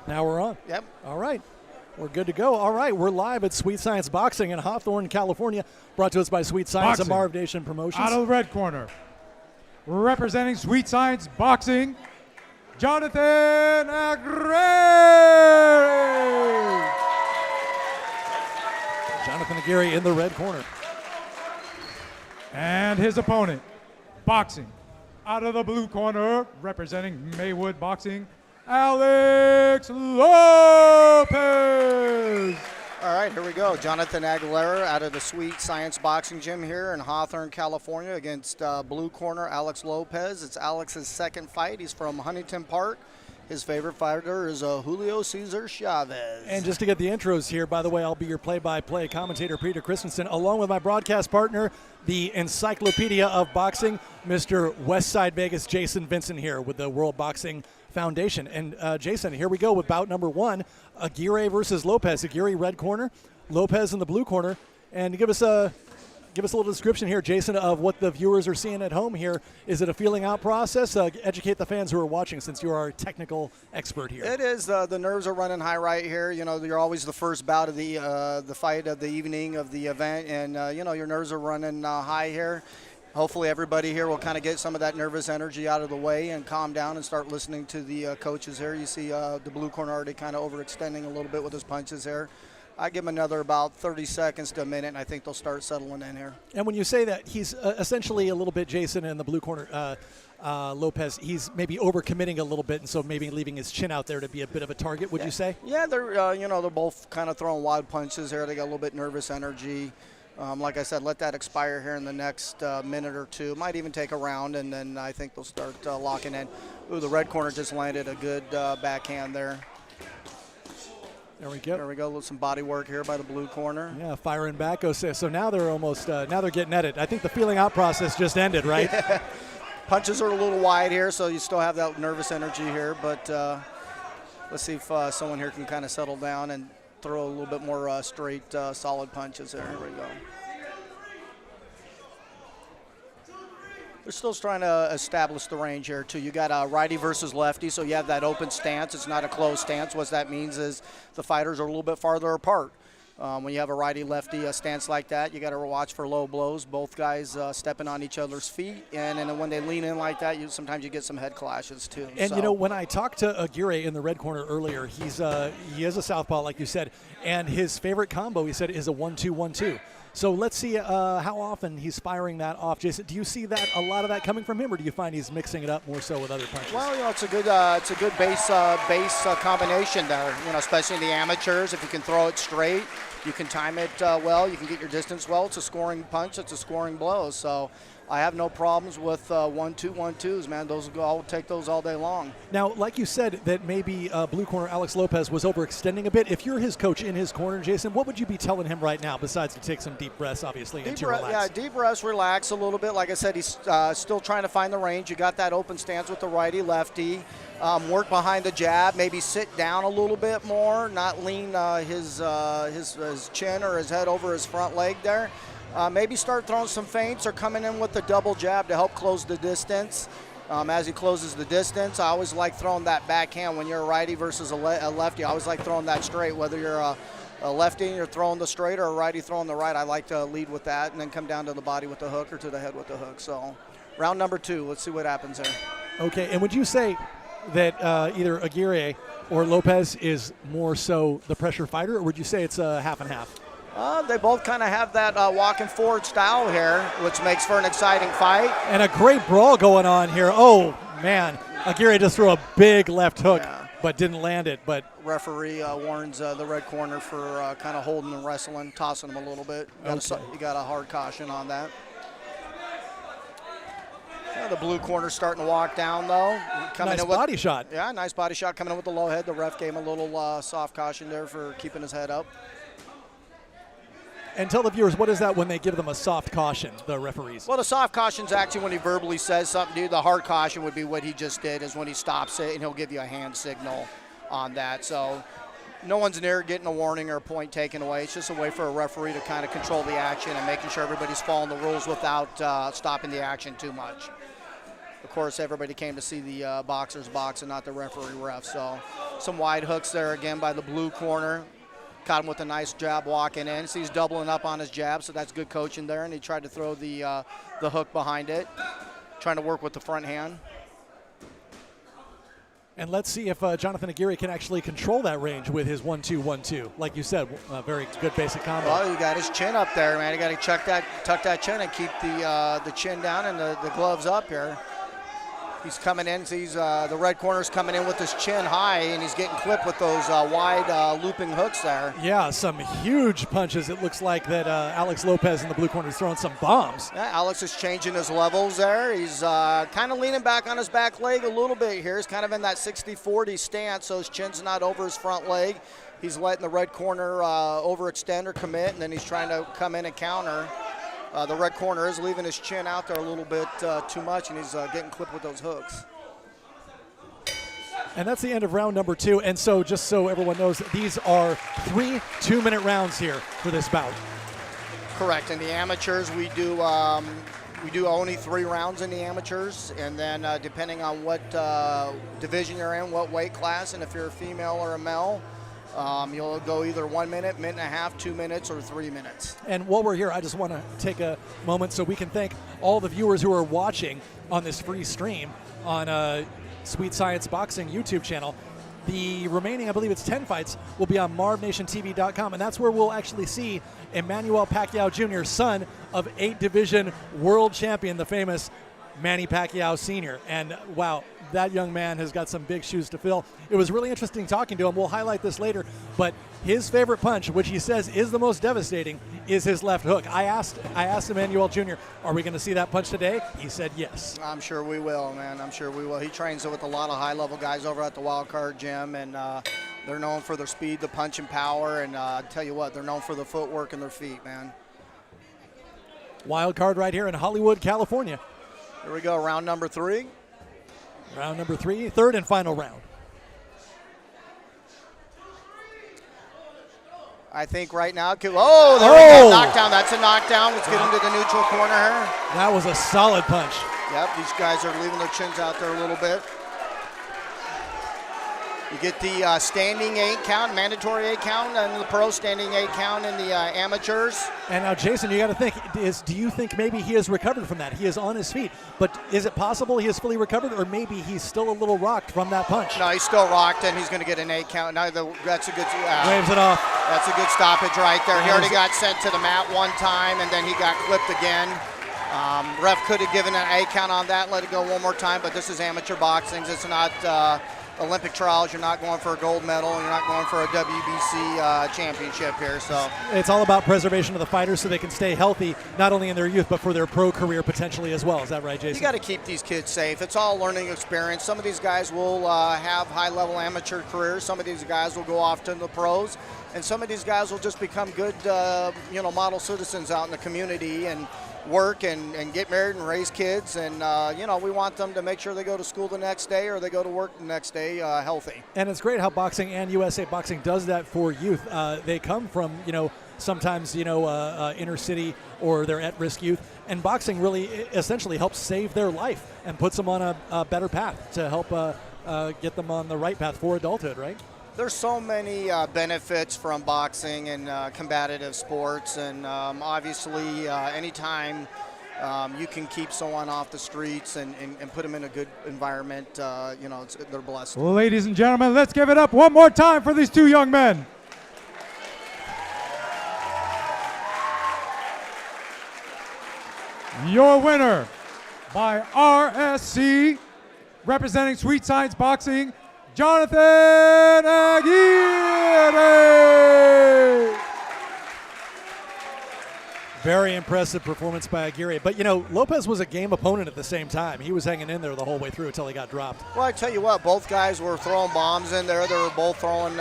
Now we're on. Yep. All right. We're good to go. All right. We're live at Sweet Science Boxing in Hawthorne, California. Brought to us by Sweet Science and Marv Nation Promotions. Out of the red corner, representing Sweet Science Boxing, Jonathan Aguirre. Jonathan Aguirre in the red corner. And his opponent, boxing out of the blue corner, representing Maywood Boxing, Alex Lopez. All right, here we go. Jonathan Aguilera out of the Sweet Science Boxing Gym here in Hawthorne, California against blue corner Alex Lopez. It's Alex's second fight. He's from Huntington Park. His favorite fighter is Julio Cesar Chavez. And just to get the intros here, by the way, I'll be your play-by-play commentator, Peter Christensen, along with my broadcast partner, the Encyclopedia of Boxing, Mr. Westside Vegas, Jason Vincent here with the World Boxing Foundation. And Jason, here we go with bout number one, Aguirre versus Lopez. Aguirre red corner, Lopez in the blue corner. And give us a little description here, Jason, of what the viewers are seeing at home here. Is it a feeling out process? Educate the fans who are watching, since you're our technical expert here. It is. The nerves are running high right here. You know, you're always the first bout of the fight of the evening of the event, and you know, your nerves are running high here. Hopefully everybody here will kind of get some of that nervous energy out of the way and calm down and start listening to the coaches here. You see the blue corner already kind of overextending a little bit with his punches here. I give him another about 30 seconds to a minute, and I think they'll start settling in here. And when you say that, he's essentially a little bit, Jason, in the blue corner, Lopez, he's maybe overcommitting a little bit, and so maybe leaving his chin out there to be a bit of a target, would you say? Yeah, they're you know, they're both kind of throwing wild punches here. They got a little bit nervous energy. Like I said, let that expire here in the next minute or two. Might even take a round, and then I think they'll start locking in. Ooh, the red corner just landed a good backhand there. There we go. There we go. With some body work here by the blue corner. Yeah, firing back. So now they're almost now they're getting at it. I think the feeling out process just ended, right? Yeah. Punches are a little wide here, so you still have that nervous energy here. But let's see if someone here can kind of settle down and throw a little bit more straight, solid punches there. Here we go. They're still trying to establish the range here, too. You got a righty versus lefty, so you have that open stance. It's not a closed stance. What that means is the fighters are a little bit farther apart. When you have a righty-lefty stance like that, you got to watch for low blows. Both guys stepping on each other's feet, and then when they lean in like that, sometimes you get some head clashes too. And you know, when I talked to Aguirre in the red corner earlier, he is a southpaw, like you said, and his favorite combo, he said, is a 1-2-1-2. So let's see how often he's firing that off. Jason, do you see that a lot of that coming from him, or do you find he's mixing it up more so with other punches? Well, you know, it's a good base combination there. You know, especially in the amateurs, if you can throw it straight, you can time it well, you can get your distance well. It's a scoring punch, it's a scoring blow. So I have no problems with 1-2-1-2s, man. I'll take those all day long. Now, like you said, that maybe blue corner Alex Lopez was overextending a bit. If you're his coach in his corner, Jason, what would you be telling him right now, besides to take some deep breaths, obviously, and to relax? Yeah, deep breaths, relax a little bit. Like I said, he's still trying to find the range. You got that open stance with the righty-lefty. Work behind the jab, maybe sit down a little bit more, not lean his chin or his head over his front leg there. Maybe start throwing some feints or coming in with the double jab to help close the distance. As he closes the distance, I always like throwing that backhand when you're a righty versus a lefty. I always like throwing that straight, whether you're a lefty and you're throwing the straight or a righty throwing the right. I like to lead with that and then come down to the body with the hook or to the head with the hook. So round number 2, let's see what happens here. Okay, and would you say that either Aguirre or Lopez is more so the pressure fighter, or would you say it's a half and half? They both kind of have that walking forward style here, which makes for an exciting fight. And a great brawl going on here. Oh, man. Aguirre just threw a big left hook, but didn't land it. But referee warns the red corner for kind of holding and wrestling, tossing him a little bit. You got a hard caution on that. Yeah, the blue corner starting to walk down, though. Nice body shot. Yeah, nice body shot coming in with the low head. The ref gave him a little soft caution there for keeping his head up. And tell the viewers, what is that when they give them a soft caution, the referees? Well, the soft caution is actually when he verbally says something to you. The hard caution would be what he just did, is when he stops it, and he'll give you a hand signal on that. So no one's near getting a warning or a point taken away. It's just a way for a referee to kind of control the action and making sure everybody's following the rules without stopping the action too much. Of course, everybody came to see the boxers box and not the referee ref. So some wide hooks there again by the blue corner. Caught him with a nice jab walking in. So he's doubling up on his jab, so that's good coaching there. And he tried to throw the hook behind it, trying to work with the front hand. And let's see if Jonathan Aguirre can actually control that range with his 1-2-1-2. Like you said, very good basic combo. Well, you got his chin up there, man. You got to tuck that chin and keep the chin down and the gloves up here. He's coming in. So he's the red corner's coming in with his chin high, and he's getting clipped with those wide looping hooks there. Yeah, some huge punches. It looks like that Alex Lopez in the blue corner is throwing some bombs. Yeah, Alex is changing his levels there. He's kind of leaning back on his back leg a little bit here. He's kind of in that 60-40 stance, so his chin's not over his front leg. He's letting the red corner overextend or commit, and then he's trying to come in and counter. The red corner is leaving his chin out there a little bit too much, and he's getting clipped with those hooks. And that's the end of round number 2. And so just so everyone knows, these are 3 2-minute rounds here for this bout. Correct. In the amateurs, we do only 3 rounds in the amateurs, and then depending on what division you're in, what weight class, and if you're a female or a male, you'll go either 1 minute, minute and a half, 2 minutes, or 3 minutes. And while we're here, I just want to take a moment so we can thank all the viewers who are watching on this free stream on Sweet Science Boxing YouTube channel. The remaining, I believe it's 10 fights, will be on MarvNationTV.com, and that's where we'll actually see Emmanuel Pacquiao Jr., son of 8-division world champion, the famous Manny Pacquiao Sr. And wow, that young man has got some big shoes to fill. It was really interesting talking to him. We'll highlight this later, but his favorite punch, which he says is the most devastating, is his left hook. I asked Emmanuel Jr., are we going to see that punch today? He said yes. I'm sure we will, man. I'm sure we will. He trains with a lot of high-level guys over at the Wild Card Gym, and they're known for their speed, the punch and power, and I tell you what, they're known for the footwork and their feet, man. Wild Card right here in Hollywood, California. Here we go, round number 3. Round number 3, third and final round. I think right now, there we go, knockdown. That's a knockdown. Let's get into the neutral corner here. That was a solid punch. Yep, these guys are leaving their chins out there a little bit. You get the standing 8 count, mandatory 8 count, and the pro standing 8 count in the amateurs. And now, Jason, you got to think, do you think maybe he has recovered from that? He is on his feet, but is it possible he is fully recovered, or maybe he's still a little rocked from that punch? No, he's still rocked, and he's going to get an 8 count. No, that's a good waves it off. That's a good stoppage right there. He already got sent to the mat one time, and then he got clipped again. Ref could have given an 8 count on that, let it go one more time, but this is amateur boxing. It's not Olympic trials. You're not going for a gold medal. You're not going for a WBC championship here. So it's all about preservation of the fighters so they can stay healthy, not only in their youth, but for their pro career potentially as well. Is that right, Jason? You got to keep these kids safe. It's all a learning experience. Some of these guys will have high-level amateur careers. Some of these guys will go off to the pros. And some of these guys will just become good, model citizens out in the community and work and get married and raise kids. And, we want them to make sure they go to school the next day or they go to work the next day healthy. And it's great how boxing and USA Boxing does that for youth. They come from, sometimes, inner city or they're at-risk youth. And boxing really essentially helps save their life and puts them on a better path to help get them on the right path for adulthood, right? There's so many benefits from boxing and combative sports, and obviously anytime you can keep someone off the streets and put them in a good environment, they're blessed. Ladies and gentlemen, let's give it up one more time for these 2 young men. Your winner by RSC, representing Sweet Science Boxing, Jonathan Aguirre. Very impressive performance by Aguirre. But, Lopez was a game opponent at the same time. He was hanging in there the whole way through until he got dropped. Well, I tell you what, both guys were throwing bombs in there. They were both throwing,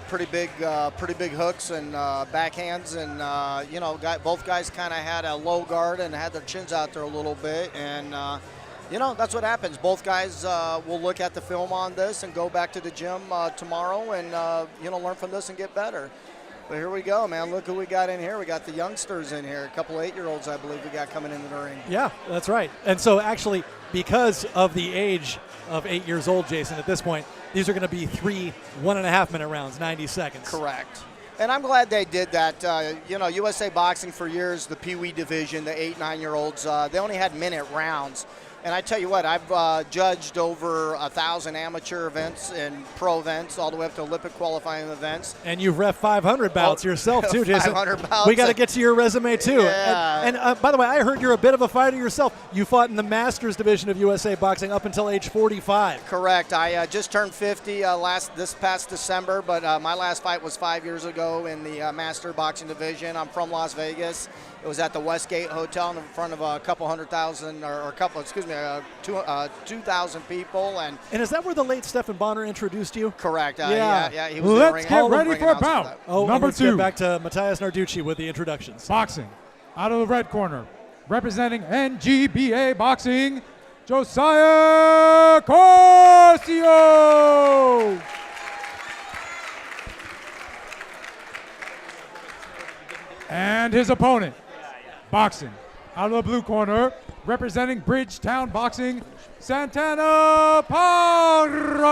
pretty big hooks and backhands. And, both guys kind of had a low guard and had their chins out there a little bit. And, that's what happens. Both guys will look at the film on this and go back to the gym tomorrow and, learn from this and get better. But here we go, man. Look who we got in here. We got the youngsters in here. A couple 8-year-olds, I believe, we got coming into the ring. Yeah, that's right. And so actually, because of the age of 8 years old, Jason, at this point, these are going to be 3 1.5-minute rounds, 90 seconds. Correct. And I'm glad they did that. USA Boxing for years, the Pee Wee division, the 8, 9-year-olds, they only had minute rounds. And I tell you what, I've judged over 1,000 amateur events and pro events, all the way up to Olympic qualifying events. And you've ref 500 bouts yourself, too, Jason. 500 bouts. We got to get to your resume, too. Yeah. And by the way, I heard you're a bit of a fighter yourself. You fought in the Masters division of USA Boxing up until age 45. Correct. I just turned 50 this past December, but my last fight was 5 years ago in the Master Boxing division. I'm from Las Vegas. It was at the Westgate Hotel in front of a couple 2,000 people. And is that where the late Stephan Bonner introduced you? Correct. Yeah. He was Let's get ready for a bout. Number 2. Get back to Matthias Narducci with the introductions. Boxing. Out of the red corner, representing NGBA Boxing, Josiah Corcio. And his opponent, boxing. Out of the blue corner, representing Bridgetown Boxing, Santana Parra.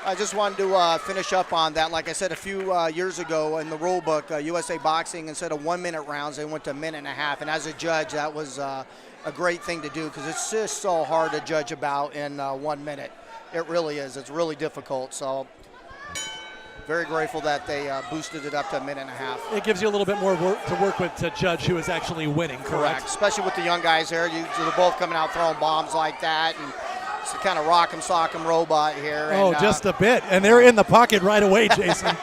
I just wanted to finish up on that. Like I said a few years ago in the rule book, USA Boxing, instead of 1-minute rounds, they went to 1.5 minutes. And as a judge, that was a great thing to do because it's just so hard to judge about in 1 minute. It really is. It's really difficult. So very grateful that they boosted it up to 1.5 minutes. It gives you a little bit more work to work with to judge who is actually winning, correct? Especially with the young guys there. They're both coming out throwing bombs like that. And it's a kind of rock'em sock'em robot here. Oh, just a bit. And they're in the pocket right away, Jason.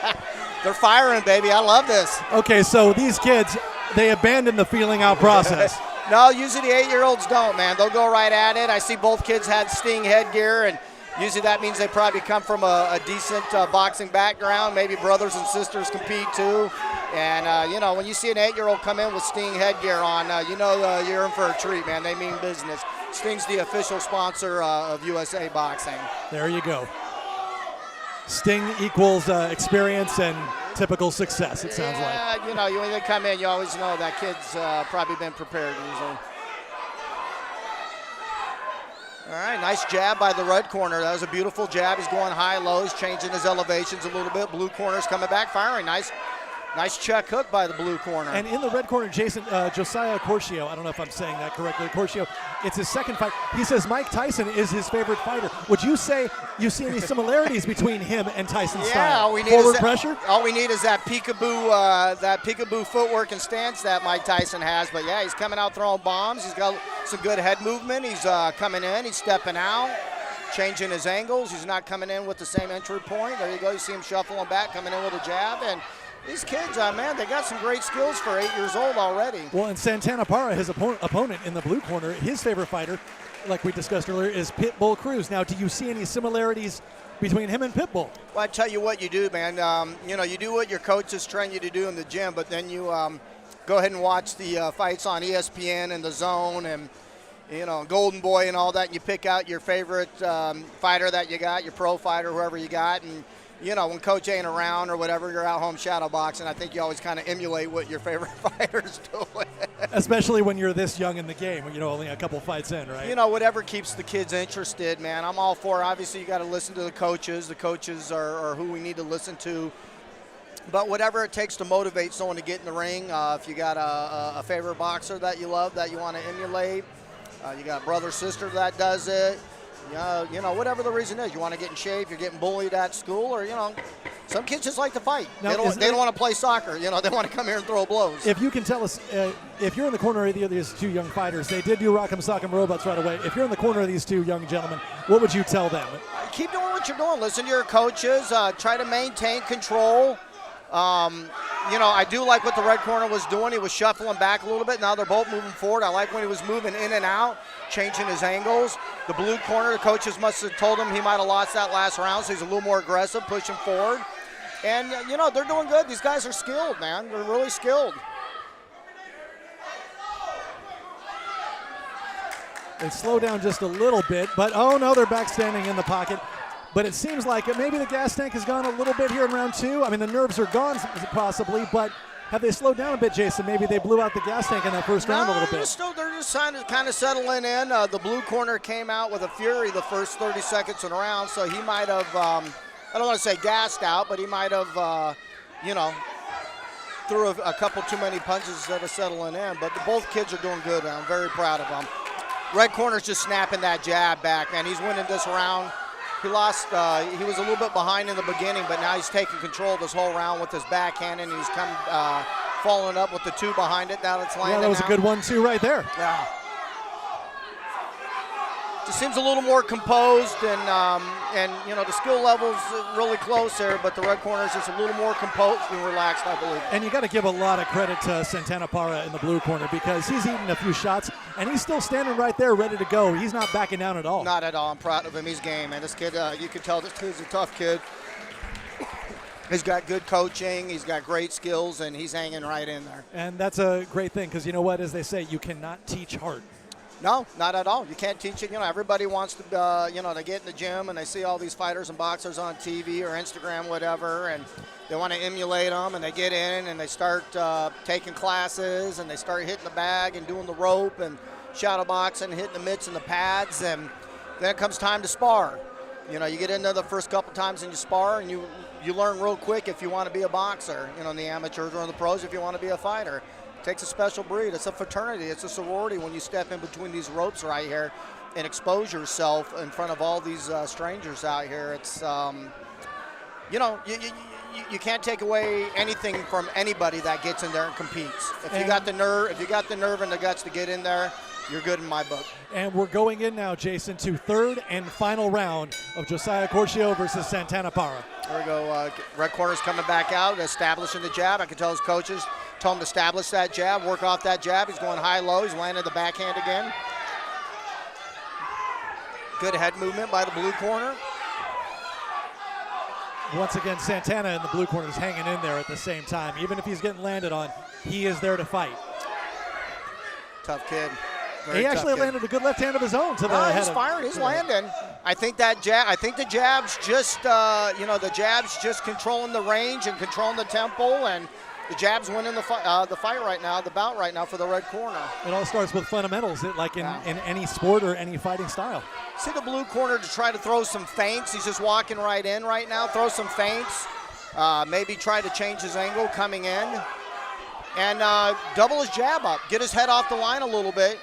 They're firing, baby. I love this. Okay, so these kids, they abandon the feeling out process. No, usually the 8-year-olds don't, man. They'll go right at it. I see both kids had Sting headgear, and usually that means they probably come from a decent boxing background. Maybe brothers and sisters compete too. And, when you see an 8-year-old come in with Sting headgear on, you're in for a treat, man. They mean business. Sting's the official sponsor of USA Boxing. There you go. Sting equals experience and typical success, it sounds like. Yeah, when they come in, you always know that kid's probably been prepared usually. All right, nice jab by the red corner. That was a beautiful jab. He's going high-low. He's changing his elevations a little bit. Blue corner's coming back, firing. Nice check hook by the blue corner. And in the red corner, Jason, Josiah Corcio, I don't know if I'm saying that correctly, Corcio, it's his second fight. He says Mike Tyson is his favorite fighter. Would you say you see any similarities between him and Tyson's style? All we need Forward is pressure? All we need is that peekaboo footwork and stance that Mike Tyson has. But, yeah, he's coming out throwing bombs. He's got some good head movement. He's coming in. He's stepping out, changing his angles. He's not coming in with the same entry point. There you go. You see him shuffling back, coming in with a jab. And these kids, man, they got some great skills for 8 years old already. Well, and Santana Parra, his opponent in the blue corner, his favorite fighter, like we discussed earlier, is Pitbull Cruz. Now, do you see any similarities between him and Pitbull? Well, I tell you what you do, man. You do what your coaches train you to do in the gym, but then you go ahead and watch the fights on ESPN and The Zone and, Golden Boy and all that, and you pick out your favorite fighter that you got, your pro fighter, whoever you got, and when coach ain't around or whatever, you're out home shadow boxing. I think you always kind of emulate what your favorite fighter's doing. Especially when you're this young in the game, only a couple fights in, right? Whatever keeps the kids interested, man. I'm all for. Obviously, you got to listen to the coaches. The coaches are who we need to listen to. But whatever it takes to motivate someone to get in the ring, if you got a favorite boxer that you love, that you want to emulate, you got a brother, sister that does it. Whatever the reason is, you want to get in shape, you're getting bullied at school, or some kids just like to fight. Now, they don't want to play soccer. They want to come here and throw blows. If you can tell us, if you're in the corner of these two young fighters, they did do rock'em sock'em robots right away. If you're in the corner of these two young gentlemen, what would you tell them? Keep doing what you're doing. Listen to your coaches. Try to maintain control. I do like what the red corner was doing. He was shuffling back a little bit. Now they're both moving forward. I like when he was moving in and out, changing his angles. The blue corner, the coaches must have told him he might have lost that last round, so he's a little more aggressive, pushing forward. And, they're doing good. These guys are skilled, man. They're really skilled. They slow down just a little bit, but, oh, no, they're back standing in the pocket. But it seems like maybe the gas tank has gone a little bit here in round 2. I mean, the nerves are gone possibly, but have they slowed down a bit, Jason? Maybe they blew out the gas tank in that first round a little bit. They're just kind of settling in. The blue corner came out with a fury the first 30 seconds in the round, so he might have, I don't want to say gassed out, but he might have, threw a couple too many punches instead of settling in. But both kids are doing good, and I'm very proud of them. Red corner's just snapping that jab back, man. He's winning this round. He lost, he was a little bit behind in the beginning, but now he's taking control of this whole round with his backhand, and he's come following up with the 2 behind it. Now it's landing. Yeah, that was a good 1-2 right there. Yeah. Just seems a little more composed, and the skill level's really close there, but the red corner is just a little more composed and relaxed, I believe. And you got to give a lot of credit to Santana Para in the blue corner, because he's eaten a few shots and he's still standing right there ready to go. He's not backing down at all. Not at all. I'm proud of him. He's game, man. This kid, you can tell this kid's a tough kid. He's got good coaching, he's got great skills, and he's hanging right in there. And that's a great thing, because you know what, as they say, you cannot teach heart. No, not at all. You can't teach it. Everybody wants to, to get in the gym, and they see all these fighters and boxers on TV or Instagram, whatever, and they want to emulate them, and they get in and they start taking classes, and they start hitting the bag and doing the rope and shadow boxing, hitting the mitts and the pads, and then it comes time to spar. You get into the first couple times and you spar, and you learn real quick if you want to be a boxer, in the amateurs or in the pros if you want to be a fighter. It takes a special breed. It's a fraternity. It's a sorority when you step in between these ropes right here and expose yourself in front of all these strangers out here. It's, you can't take away anything from anybody that gets in there and competes. If you got the nerve and the guts to get in there, you're good in my book. And we're going in now, Jason, to third and final round of Josiah Corcio versus Santana Para. There we go. Red corner's coming back out, establishing the jab. I can tell his coaches told him to establish that jab, work off that jab. He's going high-low. He's landing the backhand again. Good head movement by the blue corner. Once again, Santana in the blue corner is hanging in there at the same time. Even if he's getting landed on, he is there to fight. Tough kid. He actually landed a good left hand of his own to the head. He's firing. He's landing. I think that jab. I think the jab's just, the jab's just controlling the range and controlling the tempo, and the jab's winning the fight right now, the bout right now for the red corner. It all starts with fundamentals, like in any sport or any fighting style. See the blue corner to try to throw some feints. He's just walking right in right now. Throw some feints. Maybe try to change his angle coming in, and double his jab up. Get his head off the line a little bit.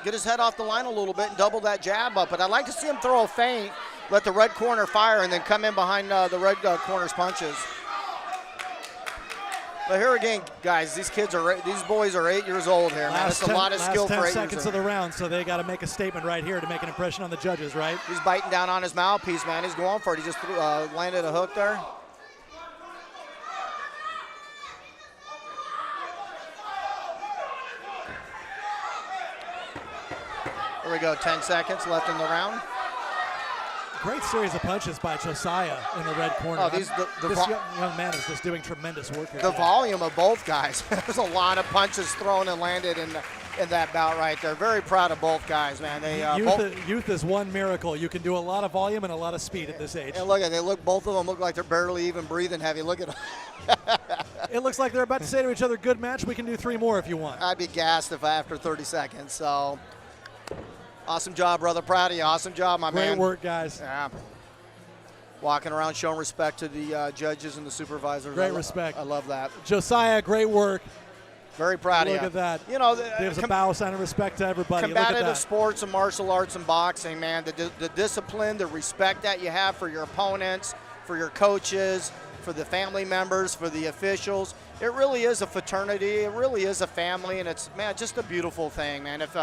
And double that jab up. But I'd like to see him throw a feint, let the red corner fire, and then come in behind the red corner's punches. But here again, guys, these boys are 8 years old here, man. That's a lot of skill for 8 years. Last 10 seconds of the round, so they got to make a statement right here to make an impression on the judges, right? He's biting down on his mouthpiece, man. He's going for it. He just landed a hook there. There we go, 10 seconds left in the round. Great series of punches by Josiah in the red corner. Oh, this young man is just doing tremendous work here. The volume of both guys. There's a lot of punches thrown and landed in that bout right there. Very proud of both guys, man. Youth is one miracle. You can do a lot of volume and a lot of speed at this age. And both of them look like they're barely even breathing heavy. Look at them. It looks like they're about to say to each other, good match, we can do 3 more if you want. I'd be gassed after 30 seconds, so... Awesome job, brother. Proud of you. Awesome job, my man. Great work, guys. Yeah. Walking around showing respect to the judges and the supervisors. Great respect. I love that. Josiah, great work. Very proud of you. Look at that. There's a bow sign of respect to everybody. Competitive sports and martial arts and boxing, man. The discipline, the respect that you have for your opponents, for your coaches, for the family members, for the officials. It really is a fraternity. It really is a family, and it's, man, just a beautiful thing, man. If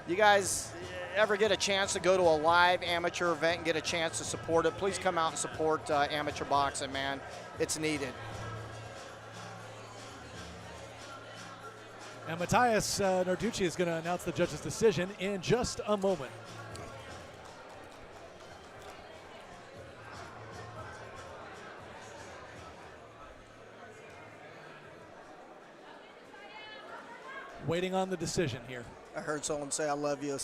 you guys ever get a chance to go to a live amateur event and get a chance to support it, please come out and support amateur boxing, man. It's needed. And Matthias Narducci is going to announce the judge's decision in just a moment. Waiting on the decision here. I heard someone say, I love you,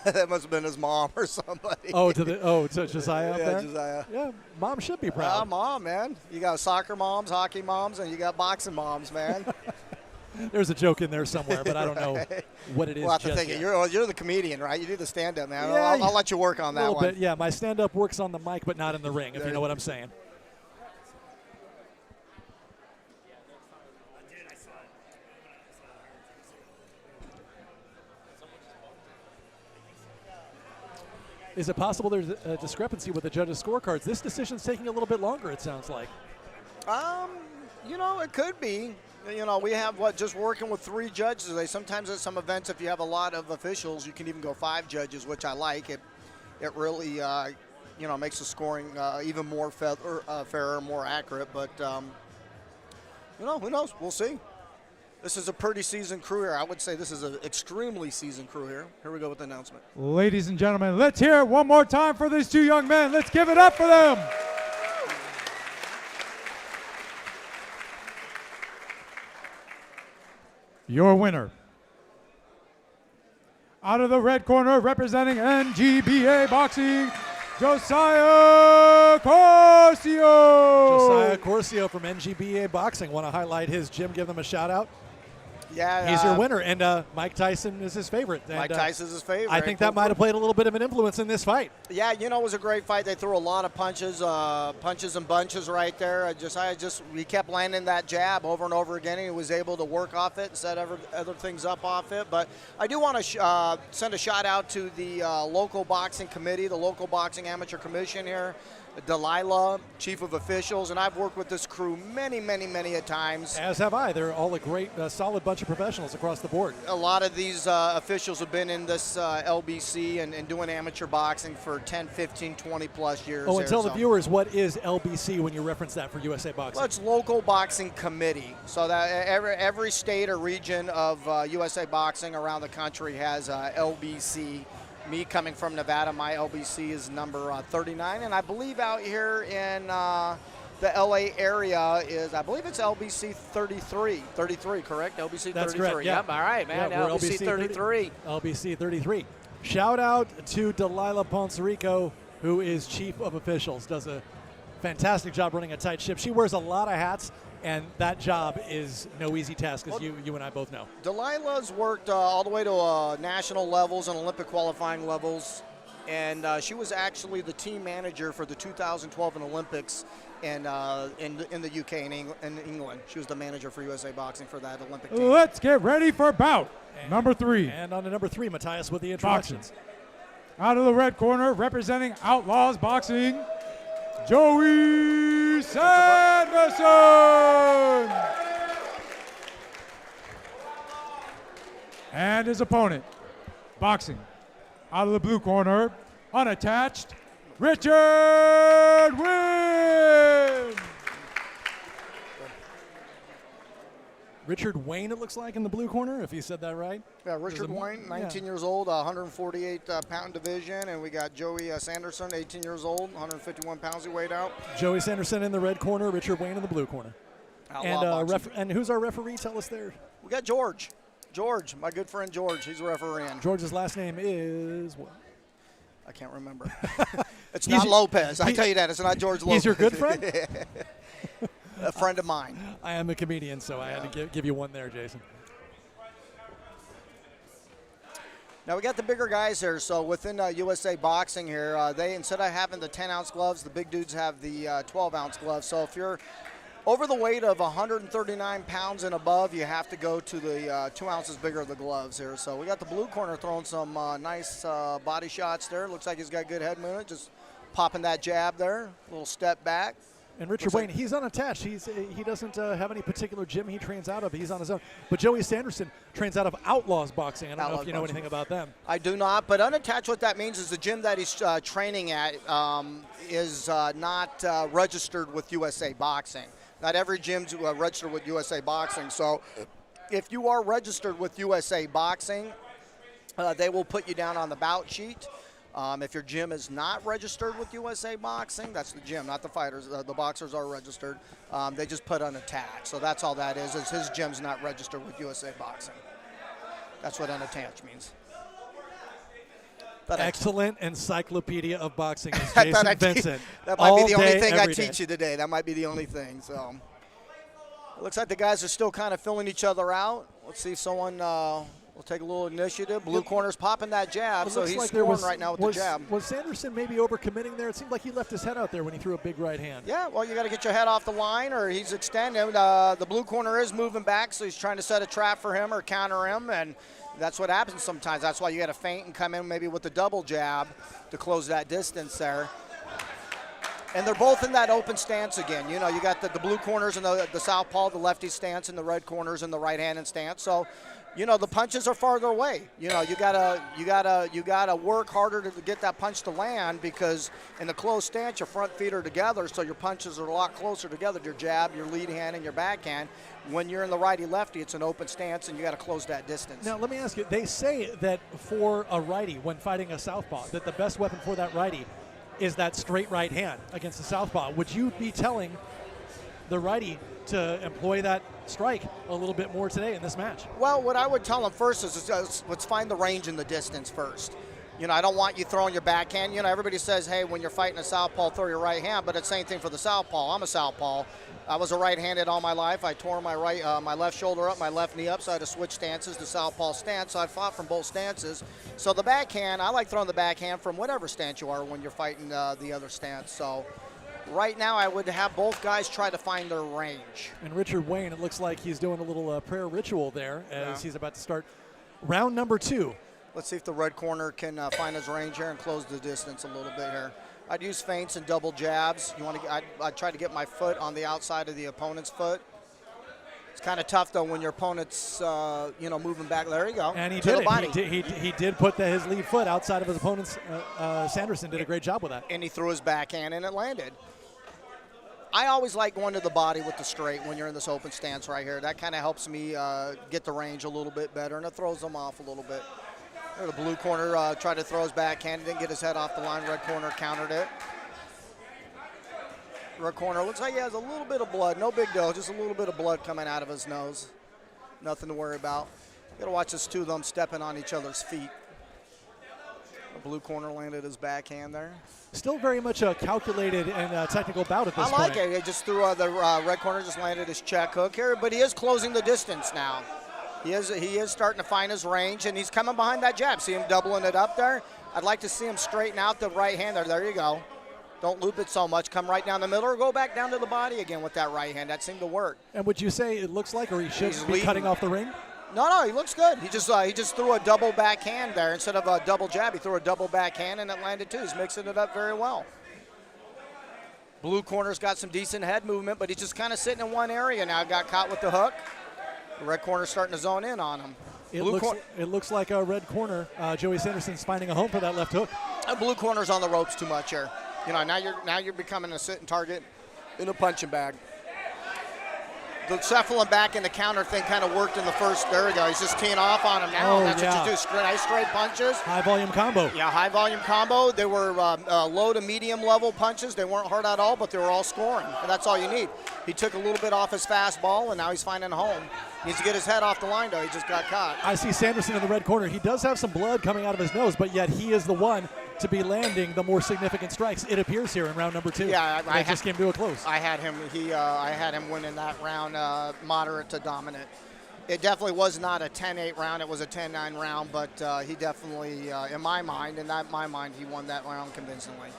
That must have been his mom or somebody. To Josiah up Yeah, there? Josiah. Yeah, mom should be proud. Mom, man. You got soccer moms, hockey moms, and you got boxing moms, man. There's a joke in there somewhere, but I don't know what it is. We'll have to just think it. yet. You're the comedian, right? You do the stand-up, man. Yeah, I'll let you work on A that little one. bit, yeah. My stand-up works on the mic, but not in the ring, if you know what I'm saying. Is it possible there's a discrepancy with the judges' scorecards? This decision's taking a little bit longer, it sounds like. It could be. We have just working with 3 judges today. Sometimes at some events, if you have a lot of officials, you can even go 5 judges, which I like. It really, makes the scoring even more fairer, more accurate. But, who knows? We'll see. This is a pretty seasoned crew here. I would say this is an extremely seasoned crew here. Here we go with the announcement. Ladies and gentlemen, let's hear it one more time for these 2 young men. Let's give it up for them. Your winner, out of the red corner, representing NGBA Boxing, Josiah Corcio. Josiah Corcio from NGBA Boxing. Want to highlight his gym, give them a shout-out? Yeah, he's your winner, and Mike Tyson is his favorite. And, Mike Tyson's his favorite. I think that might have played a little bit of an influence in this fight. Yeah, it was a great fight. They threw a lot of punches and bunches right there. He kept landing that jab over and over again. And he was able to work off it and set other things up off it. But I do want to send a shout out to the local boxing committee, the local boxing amateur commission here. Delilah, chief of officials, and I've worked with this crew many a times. As have I. They're all a great, solid bunch of professionals across the board. A lot of these officials have been in this LBC and doing amateur boxing for 10, 15, 20 plus years. Oh, and tell the viewers, what is LBC when you reference that for USA Boxing? Well, it's local boxing committee. So that every state or region of USA Boxing around the country has LBC. Me coming from Nevada, my LBC is number 39, and I believe out here in the LA area is, I believe it's LBC 33. 33, correct? LBC 33. That's correct, yeah. Yep, all right, man. Yeah, LBC 33. LBC 33. Shout out to Delilah Ponsarico, who is chief of officials, does a fantastic job running a tight ship. She wears a lot of hats, and that job is no easy task, as you and I both know. Delilah's worked all the way to national levels and Olympic qualifying levels, and she was actually the team manager for the 2012 Olympics in the UK and in England. She was the manager for USA Boxing for that Olympic team. Let's get ready for bout number 3. And on to number 3, Matthias with the introductions. Boxing. Out of the red corner, representing Outlaws Boxing, Joey Sanderson. And his opponent, boxing, out of the blue corner, unattached, Richard Wynn. Richard Wayne, it looks like, in the blue corner, if you said that right. Yeah, Richard Wayne, 19 years old, 148-pound division, and we got Joey Sanderson, 18 years old, 151 pounds he weighed out. Joey Sanderson in the red corner, Richard Wayne in the blue corner. And who's our referee? Tell us there. We got George. George, my good friend George. He's a referee. George's last name is what? I can't remember. It's not Lopez. I tell you that. It's not George Lopez. He's your good friend? A friend of mine. I am a comedian, so I had to give you one there, Jason. Now we got the bigger guys here. So within USA Boxing here, they, instead of having the 10-ounce gloves, the big dudes have the 12-ounce gloves. So if you're over the weight of 139 pounds and above, you have to go to the 2 ounces bigger of the gloves here. So we got the blue corner throwing some nice body shots there. Looks like he's got good head movement, just popping that jab there, a little step back. And Richard Wayne, he's unattached. He doesn't have any particular gym he trains out of. He's on his own. But Joey Sanderson trains out of Outlaws Boxing. I don't know if you know anything about them. I do not. But unattached, what that means is the gym that he's training at is not registered with USA Boxing. Not every gym's registered with USA Boxing. So if you are registered with USA Boxing, they will put you down on the bout sheet. If your gym is not registered with USA Boxing, that's the gym, not the fighters. The boxers are registered. They just put unattached. So that's all that is his gym's not registered with USA Boxing. That's what unattached means. excellent encyclopedia of boxing is I thought Jason Vincent. that might be the only All day, thing I every day. teach you today. That might be the only thing. So it looks like the guys are still kind of filling each other out. Let's see if someone will take a little initiative. Blue corner's popping that jab, so he's scoring right now with the jab. Was Sanderson maybe overcommitting there? It seemed like he left his head out there when he threw a big right hand. Yeah, well, you got to get your head off the line, or he's extending. The blue corner is moving back, so he's trying to set a trap for him or counter him, and that's what happens sometimes. That's why you got to feint and come in maybe with the double jab to close that distance there. And they're both in that open stance again. You know, you got the blue corners and the southpaw, the lefty stance, and the red corners and the right-handed stance. So, you know, the punches are farther away. You know, you gotta work harder to get that punch to land, because in the closed stance, your front feet are together, so your punches are a lot closer together. Your jab, your lead hand, and your backhand. When you're in the righty-lefty, it's an open stance, and you got to close that distance. Now, let me ask you. They say that for a righty, when fighting a southpaw, that the best weapon for that righty is that straight right hand against the southpaw. Would you be telling the righty to employ that strike a little bit more today in this match? Well, what I would tell him first is let's find the range and the distance first. You know, I don't want you throwing your backhand. You know, everybody says, hey, when you're fighting a southpaw, throw your right hand, but it's the same thing for the southpaw. I'm a southpaw. I was a right-handed all my life. I tore my my left shoulder up, my left knee up, so I had to switch stances to southpaw stance. So I fought from both stances. So the backhand, I like throwing the backhand from whatever stance you are when you're fighting the other stance. So right now I would have both guys try to find their range. And Richard Wayne, it looks like he's doing a little prayer ritual there as he's about to start round number 2. Let's see if the red corner can find his range here and close the distance a little bit here. I'd use feints and double jabs. You want to? I'd try to get my foot on the outside of the opponent's foot. It's kind of tough though when your opponent's you know, moving back. There you go. And he to did the it. body. He did put his lead foot outside of his opponent's. Sanderson did a great job with that. And he threw his backhand and it landed. I always like going to the body with the straight when you're in this open stance right here. That kind of helps me get the range a little bit better, and it throws them off a little bit. There, the blue corner tried to throw his backhand, didn't get his head off the line. Red corner countered it. Red corner looks like he has a little bit of blood. No big deal, just a little bit of blood coming out of his nose. Nothing to worry about. You got to watch this two of them stepping on each other's feet. The blue corner landed his backhand there. Still very much a calculated and technical bout at this point. I like it. He just threw the red corner, just landed his check hook here, but he is closing the distance now. He is starting to find his range, and he's coming behind that jab. See him doubling it up there? I'd like to see him straighten out the right hand there. There you go. Don't loop it so much. Come right down the middle or go back down to the body again with that right hand. That seemed to work. And would you say it looks like, or he should be cutting off the ring? No, he looks good. He just threw a double backhand there instead of a double jab. He threw a double backhand, and it landed too. He's mixing it up very well. Blue corner's got some decent head movement, but he's just kind of sitting in one area now. Got caught with the hook. The red corner's starting to zone in on him. It looks like a red corner. Joey Sanderson's finding a home for that left hook. Blue corner's on the ropes too much here. You know, now you're becoming a sitting target in a punching bag. The shuffling back and the counter thing kind of worked in the first. There we go. He's just teeing off on him now. Oh, That's what you do. Nice straight punches. High volume combo. Yeah, high volume combo. They were low to medium level punches. They weren't hard at all, but they were all scoring. And that's all you need. He took a little bit off his fastball, and now he's finding a home. Needs to get his head off the line, though. He just got caught. I see Sanderson in the red corner. He does have some blood coming out of his nose, but yet he is the one to be landing the more significant strikes, it appears, here in round number 2. Yeah, I just came to a close. I had him. I had him winning that round, moderate to dominant. It definitely was not a 10-8 round. It was a 10-9 round, but he definitely, in my mind, he won that round convincingly.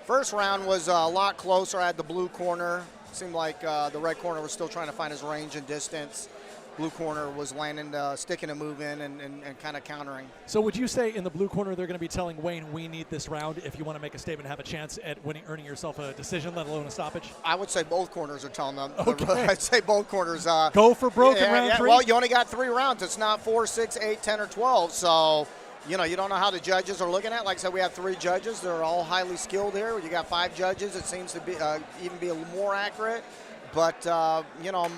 First round was a lot closer. I had the blue corner. Seemed like the red corner was still trying to find his range and distance. Blue corner was landing, sticking a move in and kind of countering. So would you say in the blue corner they're going to be telling Wayne, we need this round if you want to make a statement and have a chance at earning yourself a decision, let alone a stoppage? I would say both corners are telling them. Okay. I'd say both corners. Go for broke in round 3? Well, you only got 3 rounds. It's not 4, 6, 8, 10, or 12. So, you know, you don't know how the judges are looking at. Like I said, we have 3 judges. They're all highly skilled here. You got 5 judges. It seems to be even be a little more accurate. But, you know,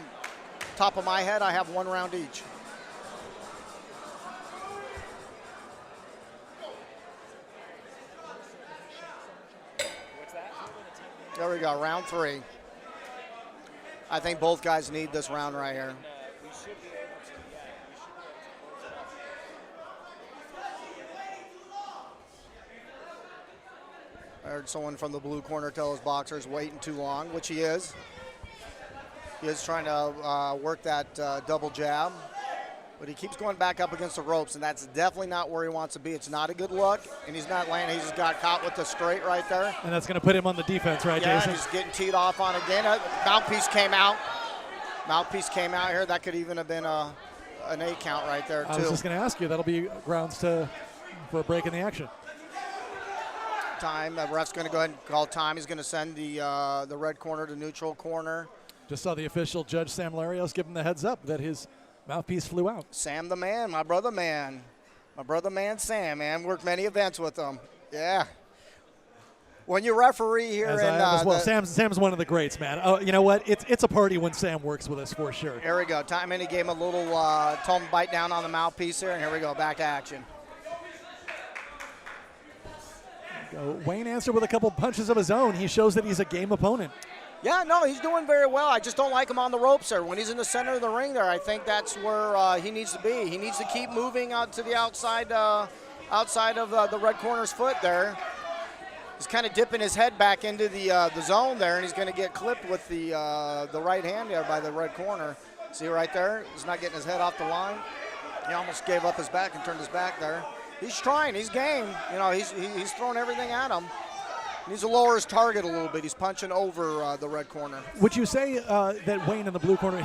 top of my head, I have 1 round each. There we go, round 3. I think both guys need this round right here. heard someone from the blue corner tell his boxers waiting too long, which he is. He is trying to work that double jab, but he keeps going back up against the ropes, and that's definitely not where he wants to be. It's not a good look, and he's not landing. He just got caught with the straight right there. And that's going to put him on the defense, right, Yeah, Jason? and he's getting teed off on again. Mouthpiece came out. Mouthpiece came out here. That could even have been an 8 count right there, too. I was just going to ask you. That'll be grounds for a break in the action. Time. The ref's going to go ahead and call time. He's going to send the red corner to neutral corner. Just saw the official, Judge Sam Larios, give him the heads up that his mouthpiece flew out. Sam the man, my brother man. My brother man Sam, man. Worked many events with him. Yeah. When you referee here Sam's one of the greats, man. Oh, you know what? It's a party when Sam works with us for sure. Here we go. Time in. He gave him a little told him bite down on the mouthpiece here, and here we go. Back to action. Wayne answered with a couple punches of his own. He shows that he's a game opponent. Yeah, no, he's doing very well. I just don't like him on the ropes there. When he's in the center of the ring there, I think that's where he needs to be. He needs to keep moving out to the outside of the red corner's foot there. He's kind of dipping his head back into the zone there, and he's going to get clipped with the right hand there by the red corner. See right there? He's not getting his head off the line. He almost gave up his back and turned his back there. He's trying. He's game. You know, he's throwing everything at him. He needs to lower his target a little bit. He's punching over the red corner. Would you say that Wayne in the blue corner,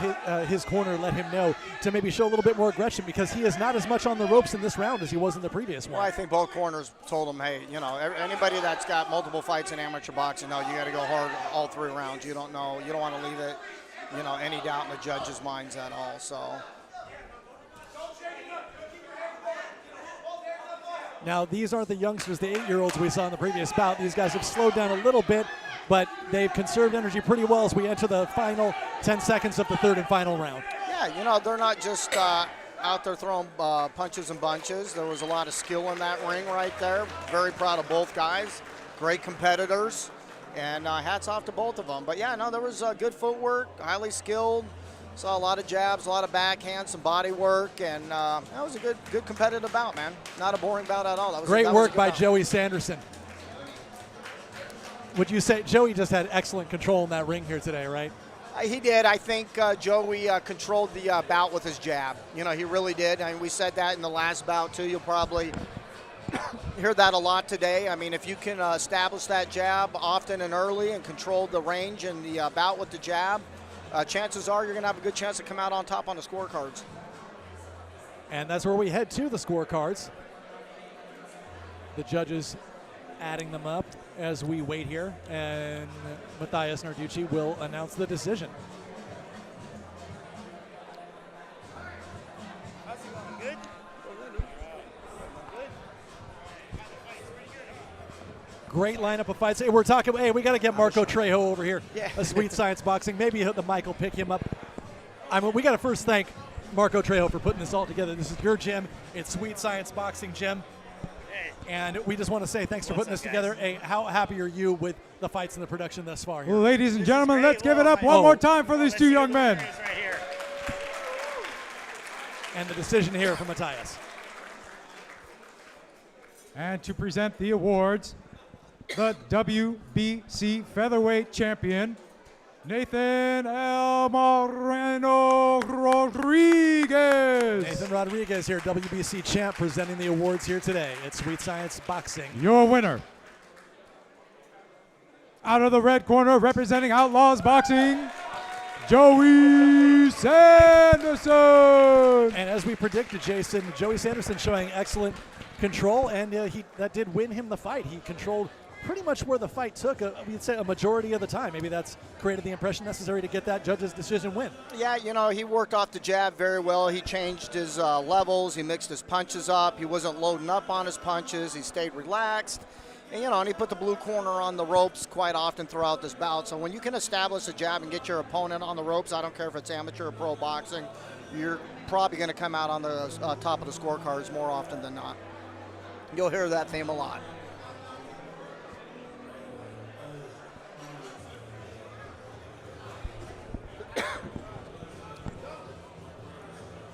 his corner let him know to maybe show a little bit more aggression because he is not as much on the ropes in this round as he was in the previous one? Well, I think both corners told him, hey, you know, anybody that's got multiple fights in amateur boxing, no, you got to go hard all 3 rounds. You don't know. You don't want to leave it, you know, any doubt in the judge's minds at all. So. Now, these aren't the youngsters, the 8-year-olds we saw in the previous bout. These guys have slowed down a little bit, but they've conserved energy pretty well as we enter the final 10 seconds of the 3rd and final round. Yeah, you know, they're not just out there throwing punches and bunches. There was a lot of skill in that ring right there. Very proud of both guys. Great competitors, and hats off to both of them. But, yeah, no, there was good footwork, highly skilled. Saw a lot of jabs, a lot of backhands, some body work, and that was a good competitive bout, man. Not a boring bout at all. That was Great work by bout. Joey Sanderson. Would you say Joey just had excellent control in that ring here today, right? He did. I think Joey controlled the bout with his jab. You know, he really did. I mean, we said that in the last bout, too. You'll probably hear that a lot today. I mean, if you can establish that jab often and early and control the range and the bout with the jab, chances are you're going to have a good chance to come out on top on the scorecards. And that's where we head to, the scorecards. The judges adding them up as we wait here, and Matthias Narducci will announce the decision. How's it going? Good? Great lineup of fights. Hey, we got to get Marco Trejo over here. Yeah. A Sweet Science Boxing. Maybe the mic will pick him up. I mean, we got to first thank Marco Trejo for putting this all together. This is your gym. It's Sweet Science Boxing Gym. Hey. And we just want to say thanks for putting this together. Hey, how happy are you with the fights and the production thus far here? Well, ladies and gentlemen, great. let's give it up Well, one more time for these Let's 2 see young the men. winners right here. And the decision here from Matthias. And to present the awards, the WBC featherweight champion, Nathan El Moreno Rodriguez. Nathan Rodriguez here, WBC champ, presenting the awards here today at Sweet Science Boxing. Your winner. Out of the red corner, representing Outlaws Boxing, Joey Sanderson. And as we predicted, Jason, Joey Sanderson showing excellent control, and that did win him the fight. He controlled pretty much where the fight took, we'd say a majority of the time. Maybe that's created the impression necessary to get that judge's decision win. Yeah, you know, he worked off the jab very well. He changed his levels. He mixed his punches up. He wasn't loading up on his punches. He stayed relaxed. And, you know, and he put the blue corner on the ropes quite often throughout this bout. So when you can establish a jab and get your opponent on the ropes, I don't care if it's amateur or pro boxing, you're probably going to come out on the top of the scorecards more often than not. You'll hear that theme a lot.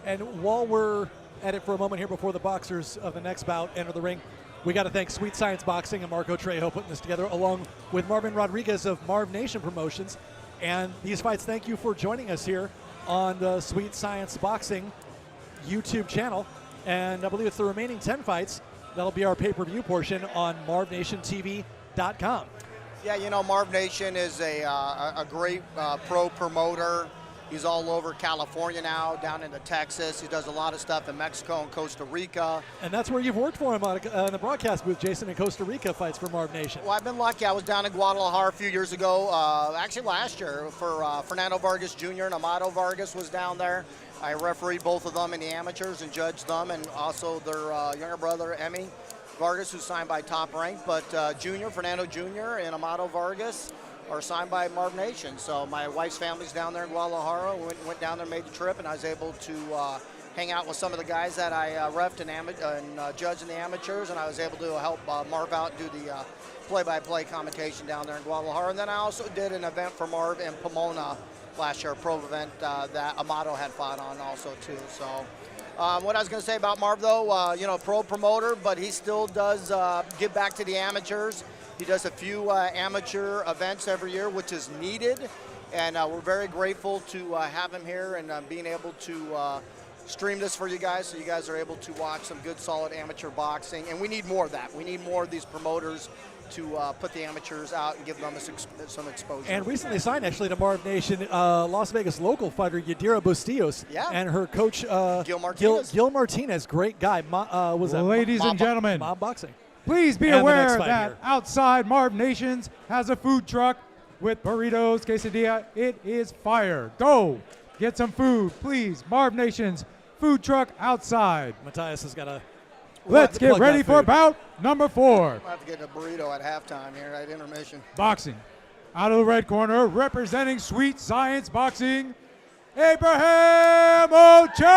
And while we're at it for a moment here before the boxers of the next bout enter the ring, We got to thank Sweet Science Boxing and Marco Trejo putting this together, along with Marvin Rodriguez of Marv Nation Promotions. And these fights, thank you for joining us here on the Sweet Science Boxing YouTube channel. And I believe it's the remaining 10 fights. That'll be our pay-per-view portion on MarvNationTV.com. Yeah, you know, Marv Nation is a great pro promoter. He's all over California now, down into Texas. He does a lot of stuff in Mexico and Costa Rica. And that's where you've worked for him on the broadcast booth, Jason, in Costa Rica, fights for Marv Nation. Well, I've been lucky. I was down in Guadalajara a few years ago, actually last year, for Fernando Vargas Jr. and Amado Vargas was down there. I refereed both of them in the amateurs and judged them, and also their younger brother, Emmy Vargas, who's signed by Top Rank. But Fernando Jr. and Amado Vargas are signed by Marv Nation. So my wife's family's down there in Guadalajara. Went down there, made the trip, and I was able to hang out with some of the guys that I refed and judged in the amateurs, and I was able to help Marv out and do the play-by-play commentation down there in Guadalajara. And then I also did an event for Marv in Pomona last year, a pro event that Amado had fought on also too. So what I was going to say about Marv, though, you know, pro promoter, but he still does give back to the amateurs. He does a few amateur events every year, which is needed, and we're very grateful to have him here and being able to stream this for you guys, so you guys are able to watch some good, solid amateur boxing. And we need more of that. We need more of these promoters to put the amateurs out and give them some exposure. And recently signed, actually, to Marv Nation, Las Vegas local fighter Yadira Bustillos, and her coach Gil Martinez. Gil Martinez, great guy. Ladies and gentlemen, Mob Boxing. Please be And the aware next fight that here. outside Marv Nations has a food truck with burritos, quesadilla. It is fire. Go get some food, please. Marv Nations food truck outside. Matthias has got a. Let's get ready for bout number 4. I'll have to get a burrito at halftime here at intermission. Boxing. Out of the red corner, representing Sweet Science Boxing, Abraham Ochoa!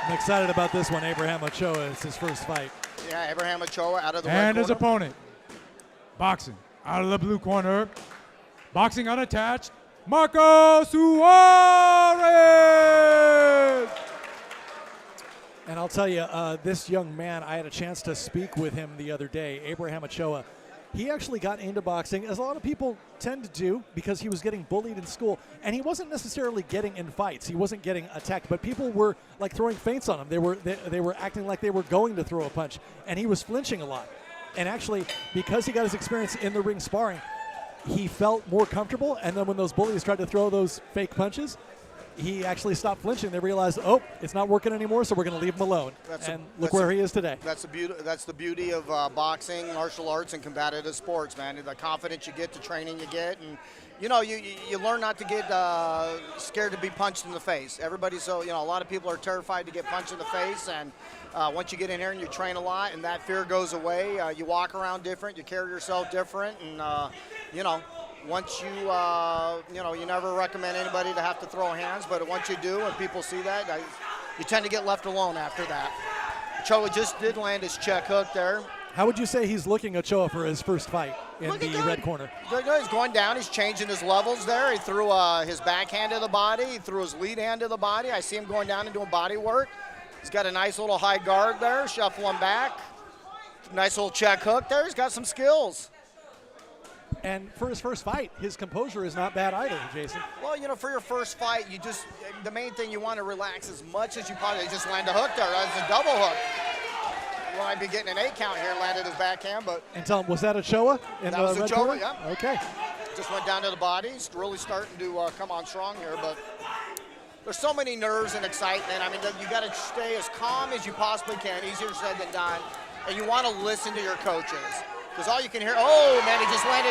I'm excited about this one. Abraham Ochoa. It's his first fight. Yeah, Abraham Ochoa out of the red And his corner. opponent, boxing out of the blue corner, boxing unattached, Marco Suarez! And I'll tell you, this young man, I had a chance to speak with him the other day, Abraham Ochoa. He actually got into boxing, as a lot of people tend to do, because he was getting bullied in school. And he wasn't necessarily getting in fights. He wasn't getting attacked, but people were like throwing feints on him. They were acting like they were going to throw a punch, and he was flinching a lot. And actually, because he got his experience in the ring sparring, he felt more comfortable. And then when those bullies tried to throw those fake punches, he actually stopped flinching. They realized, oh, it's not working anymore, so we're going to leave him alone. Look where he is today. That's the beauty of boxing, martial arts, and combative sports, man. The confidence you get, the training you get, and you know, you learn not to get scared to be punched in the face. Everybody's a lot of people are terrified to get punched in the face, and once you get in here and you train a lot, and that fear goes away, you walk around different, you carry yourself different, and once you never recommend anybody to have to throw hands, but once you do and people see that, you tend to get left alone after that. Ochoa just did land his check hook there. How would you say he's looking, Ochoa, for his first fight in the red corner? He's going down. He's changing his levels there. He threw his backhand to the body. He threw his lead hand to the body. I see him going down and doing body work. He's got a nice little high guard there, shuffling back. Nice little check hook there. He's got some skills. And for his first fight, his composure is not bad either, Jason. Well, for your first fight, the main thing you want to relax as much as you possibly. Just land a hook there. That's a double hook. You might be getting an 8 count here, landed his backhand, but. And tell him, was that Ochoa? That was Ochoa, yeah. Okay. Just went down to the body. He's really starting to come on strong here, but there's so many nerves and excitement. I mean, you got to stay as calm as you possibly can. Easier said than done. And you want to listen to your coaches. Because all you can hear, oh, man, he just landed,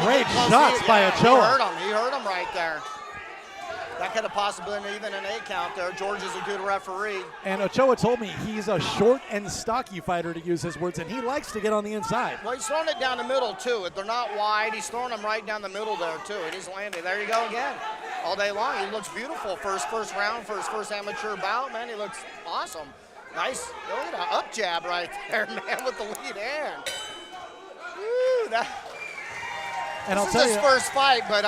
Great shots by Ochoa. He hurt him right there. That could have possibly been even an 8 count there. George is a good referee. And Ochoa told me he's a short and stocky fighter, to use his words, and he likes to get on the inside. Well, he's throwing it down the middle, too. If they're not wide, he's throwing them right down the middle there, too. And he's landing. There you go again. All day long. He looks beautiful for his first round, for his first amateur bout, man. He looks awesome. Nice. Look at that up jab right there, man, with the lead hand. Woo, And I'll This tell is his you, first fight, but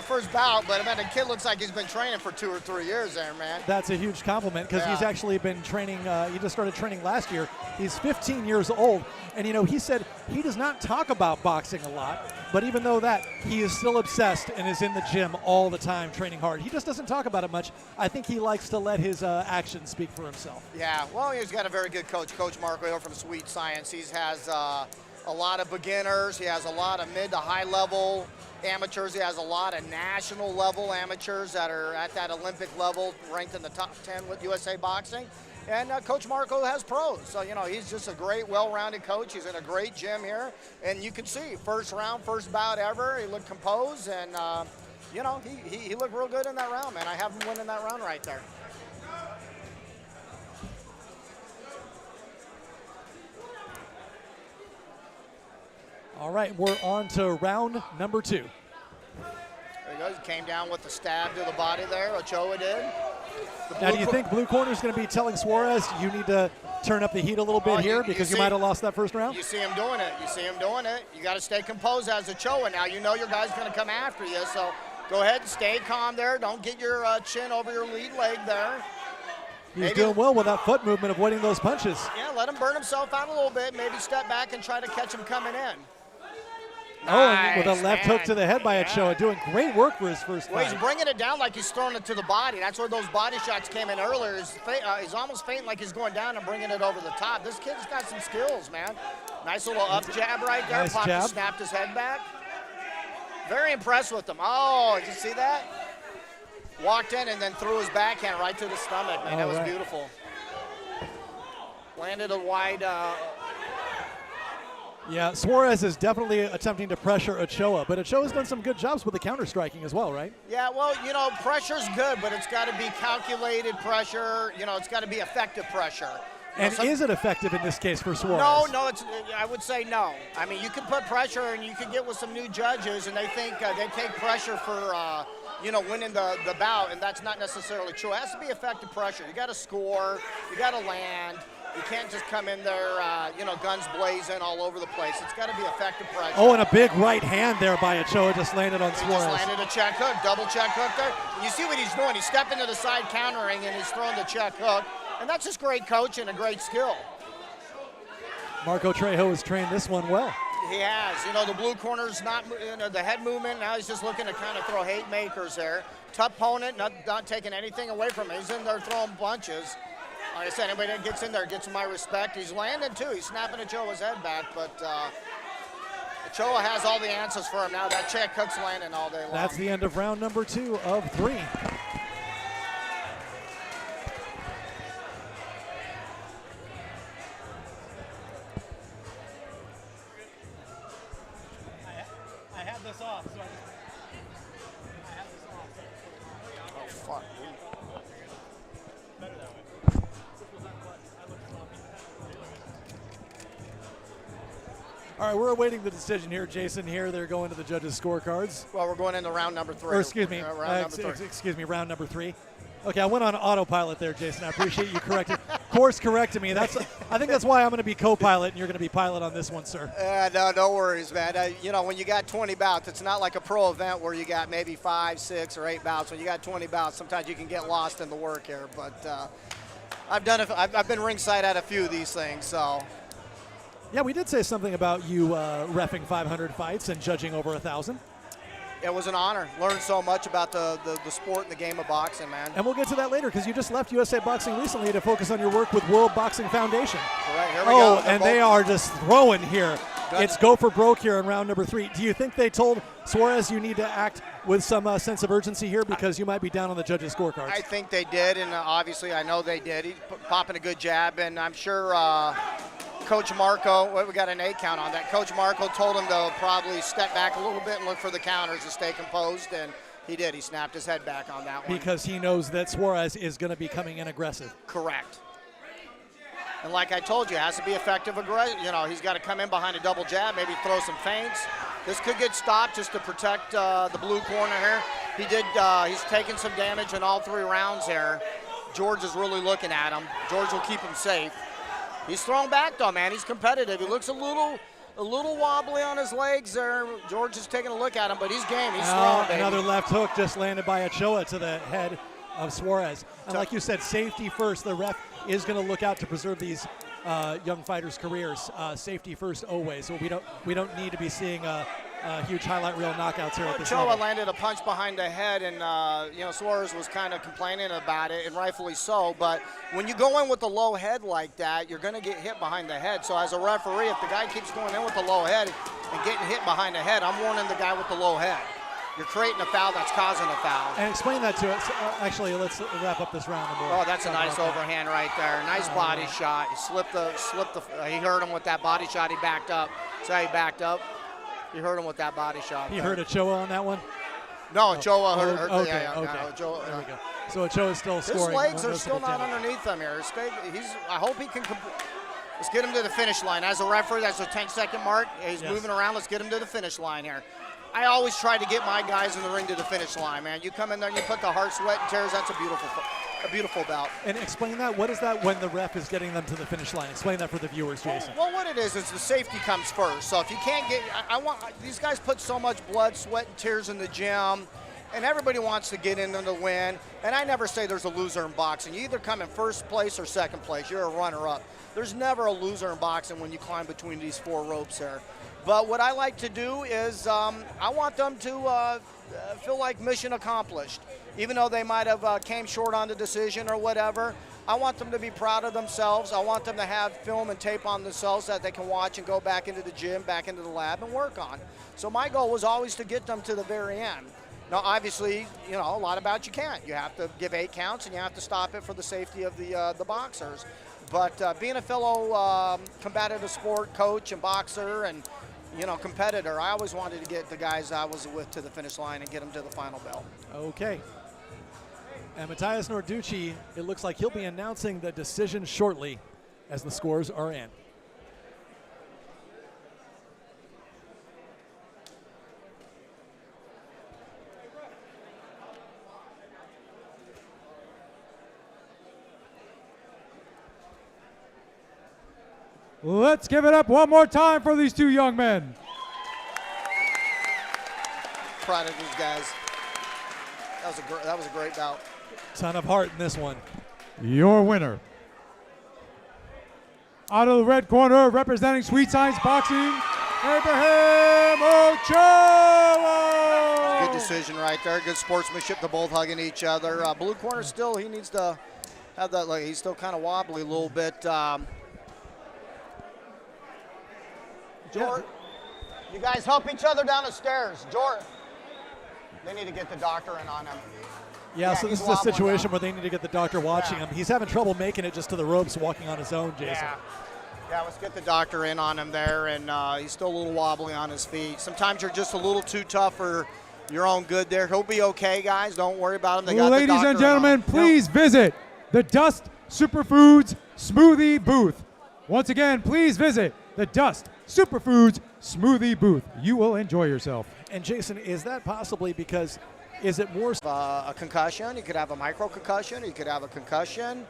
first bout. But I mean, the kid looks like he's been training for 2 or 3 years there, man. that's a huge compliment because he's Yeah. actually been training. He just started training last year. He's 15 years old, and he said he does not talk about boxing a lot, but even though that, he is still obsessed and is in the gym all the time training hard. He just doesn't talk about it much. I think he likes to let his actions speak for himself. Yeah, well, he's got a very good coach, Coach Marco from Sweet Science. He has a lot of beginners. He has a lot of mid to high level amateurs. He has a lot of national level amateurs that are at that Olympic level, ranked in the top 10 with USA Boxing. And Coach Marco has pros. So, he's just a great, well-rounded coach. He's in a great gym here. And you can see, first round, first bout ever, he looked composed. And, he looked real good in that round, man. I have him winning that round right there. All right, we're on to round number 2. There he goes. He came down with the stab to the body there. Ochoa did. Now, do you think blue corner is going to be telling Suarez you need to turn up the heat a little bit here because you might have lost that first round? You see him doing it. You got to stay composed as Ochoa. Now, your guy's going to come after you, so go ahead and stay calm there. Don't get your chin over your lead leg there. He's doing well with that foot movement, avoiding those punches. Yeah, let him burn himself out a little bit. Maybe step back and try to catch him coming in. And with a Nice, left man. hook to the head by Ochoa, doing great work for his first Well, fight. he's bringing it down like he's throwing it to the body. That's where those body shots came in earlier. He's almost fainting like he's going down and bringing it over the top. This kid's got some skills, man. Nice little up jab right there. Nice Popped jab. Snapped his head back. Very impressed with him. Oh, did you see that? Walked in and then threw his backhand right to the stomach, man. That was beautiful. Landed a wide... Yeah, Suarez is definitely attempting to pressure Ochoa, but Ochoa's done some good jobs with the counter-striking as well, right? Yeah, well, pressure's good, but it's got to be calculated pressure. It's got to be effective pressure. And is it effective in this case for Suarez? No, I would say no. I mean, you can put pressure and you can get with some new judges and they think they take pressure for, winning the bout, and that's not necessarily true. It has to be effective pressure. You got to score. You got to land. You can't just come in there, guns blazing all over the place. It's got to be effective pressure. Oh, and a big right hand there by Ochoa just landed on He Suarez. just landed a check hook, double check hook there. And you see what he's doing. He's stepping to the side countering, and he's throwing the check hook. And that's just great coaching and a great skill. Marco Trejo has trained this one well. He has. The blue corner's not, the head movement. Now he's just looking to kind of throw haymakers there. Tough opponent, not taking anything away from him. He's in there throwing bunches. Like I said, anybody that gets in there gets my respect. He's landing, too. He's snapping Ochoa's head back, but Ochoa has all the answers for him now. That check hook's landing all day long. That's the end of round number 2 of 3. I had this off, so I had this off. Oh, fuck. Better that way. All right, we're awaiting the decision here, Jason. Here, they're going to the judges' scorecards. Well, we're going into round number 3. Or excuse me, round number 3. excuse me, round number 3. Okay, I went on autopilot there, Jason. I appreciate you course correcting me. I think that's why I'm going to be co-pilot and you're going to be pilot on this one, sir. No worries, man. When you got 20 bouts, it's not like a pro event where you got maybe 5, 6, or 8 bouts. When you got 20 bouts, sometimes you can get lost in the work here. But I've done it. I've been ringside at a few of these things, so. Yeah, we did say something about you reffing 500 fights and judging over 1,000. It was an honor. Learned so much about the sport and the game of boxing, man. And we'll get to that later because you just left USA Boxing recently to focus on your work with World Boxing Foundation. All right, here we go. And they are just throwing here. It's go for broke here in round number 3. Do you think they told Suarez you need to act with some sense of urgency here because you might be down on the judges' scorecards? I think they did, and obviously I know they did. He's popping a good jab, and I'm sure Coach Marco, we got an 8 count on that. Coach Marco told him to probably step back a little bit and look for the counters to stay composed, and he did. He snapped his head back on that one. Because he knows that Suarez is going to be coming in aggressive. Correct. And like I told you, it has to be effective aggressive. He's got to come in behind a double jab, maybe throw some feints. This could get stopped just to protect the blue corner here. He's taken some damage in all 3 rounds here. George is really looking at him. George will keep him safe. He's thrown back though, man. He's competitive. He looks a little a little wobbly on his legs there. George is taking a look at him, but he's game. He's throwing, baby. Another left hook just landed by Ochoa to the head of Suarez. And like you said, safety first. The ref is going to look out to preserve these young fighters' careers. Safety first always. So we don't need to be seeing huge highlight reel knockouts here at this Ochoa level. landed a punch behind the head, and Suarez was kind of complaining about it, and rightfully so. But when you go in with a low head like that, you're going to get hit behind the head. So as a referee, if the guy keeps going in with the low head and getting hit behind the head, I'm warning the guy with the low head. You're creating a foul that's causing a foul. And explain that to us. Actually, let's wrap up this round. Oh, that's a nice overhand right there. Nice body shot. He he hurt him with that body shot. He backed up. So he backed up. You hurt him with that body shot. He hurt Ochoa on that one? No, Ochoa hurt. Okay, yeah, okay. No, Ochoa, there we go. So Ochoa's still scoring. His legs are still not underneath him here. I hope he can. Let's get him to the finish line. As a referee, that's a 10-second mark. He's moving around. Let's get him to the finish line here. I always try to get my guys in the ring to the finish line, man. You come in there and you put the heart, sweat, and tears. That's a beautiful bout. And explain that. What is that when the ref is getting them to the finish line? Explain that for the viewers, Jason. Well, what it is the safety comes first. So if you can't get, these guys put so much blood, sweat, and tears in the gym, and everybody wants to get in there to win. And I never say there's a loser in boxing. You either come in first place or second place. You're a runner-up. There's never a loser in boxing when you climb between these four ropes here. But what I like to do is I want them to feel like mission accomplished. Even though they might have came short on the decision or whatever, I want them to be proud of themselves. I want them to have film and tape on themselves that they can watch and go back into the gym, back into the lab and work on. So my goal was always to get them to the very end. Now, obviously, a lot about you can't. You have to give 8 counts and you have to stop it for the safety of the boxers. But being a fellow combative sport coach and boxer and competitor, I always wanted to get the guys I was with to the finish line and get them to the final bell. Okay. And Matthias Norducci, it looks like he'll be announcing the decision shortly as the scores are in. Let's give it up one more time for these two young men. Proud of these guys. That was a great bout. Ton of heart in this one. Your winner. Out of the red corner, representing Sweet Science Boxing, Abraham Ochoa. Good decision right there. Good sportsmanship. They're both hugging each other. Blue corner still, he needs to have that. He's still kind of wobbly a little bit. George, you guys help each other down the stairs. George, they need to get the doctor in on him. Yeah, so this is a situation where they need to get the doctor watching him. He's having trouble making it just to the ropes, walking on his own, Jason. Yeah, let's get the doctor in on him there, and he's still a little wobbly on his feet. Sometimes you're just a little too tough for your own good there. He'll be okay, guys. Don't worry about him. They got the doctor Ladies and gentlemen, in on him. please visit the Dust Superfoods Smoothie Booth. Once again, please visit the Dust Superfoods Smoothie Booth. You will enjoy yourself. And Jason, is that possibly because, is it more A concussion, you could have a micro concussion, you could have a concussion.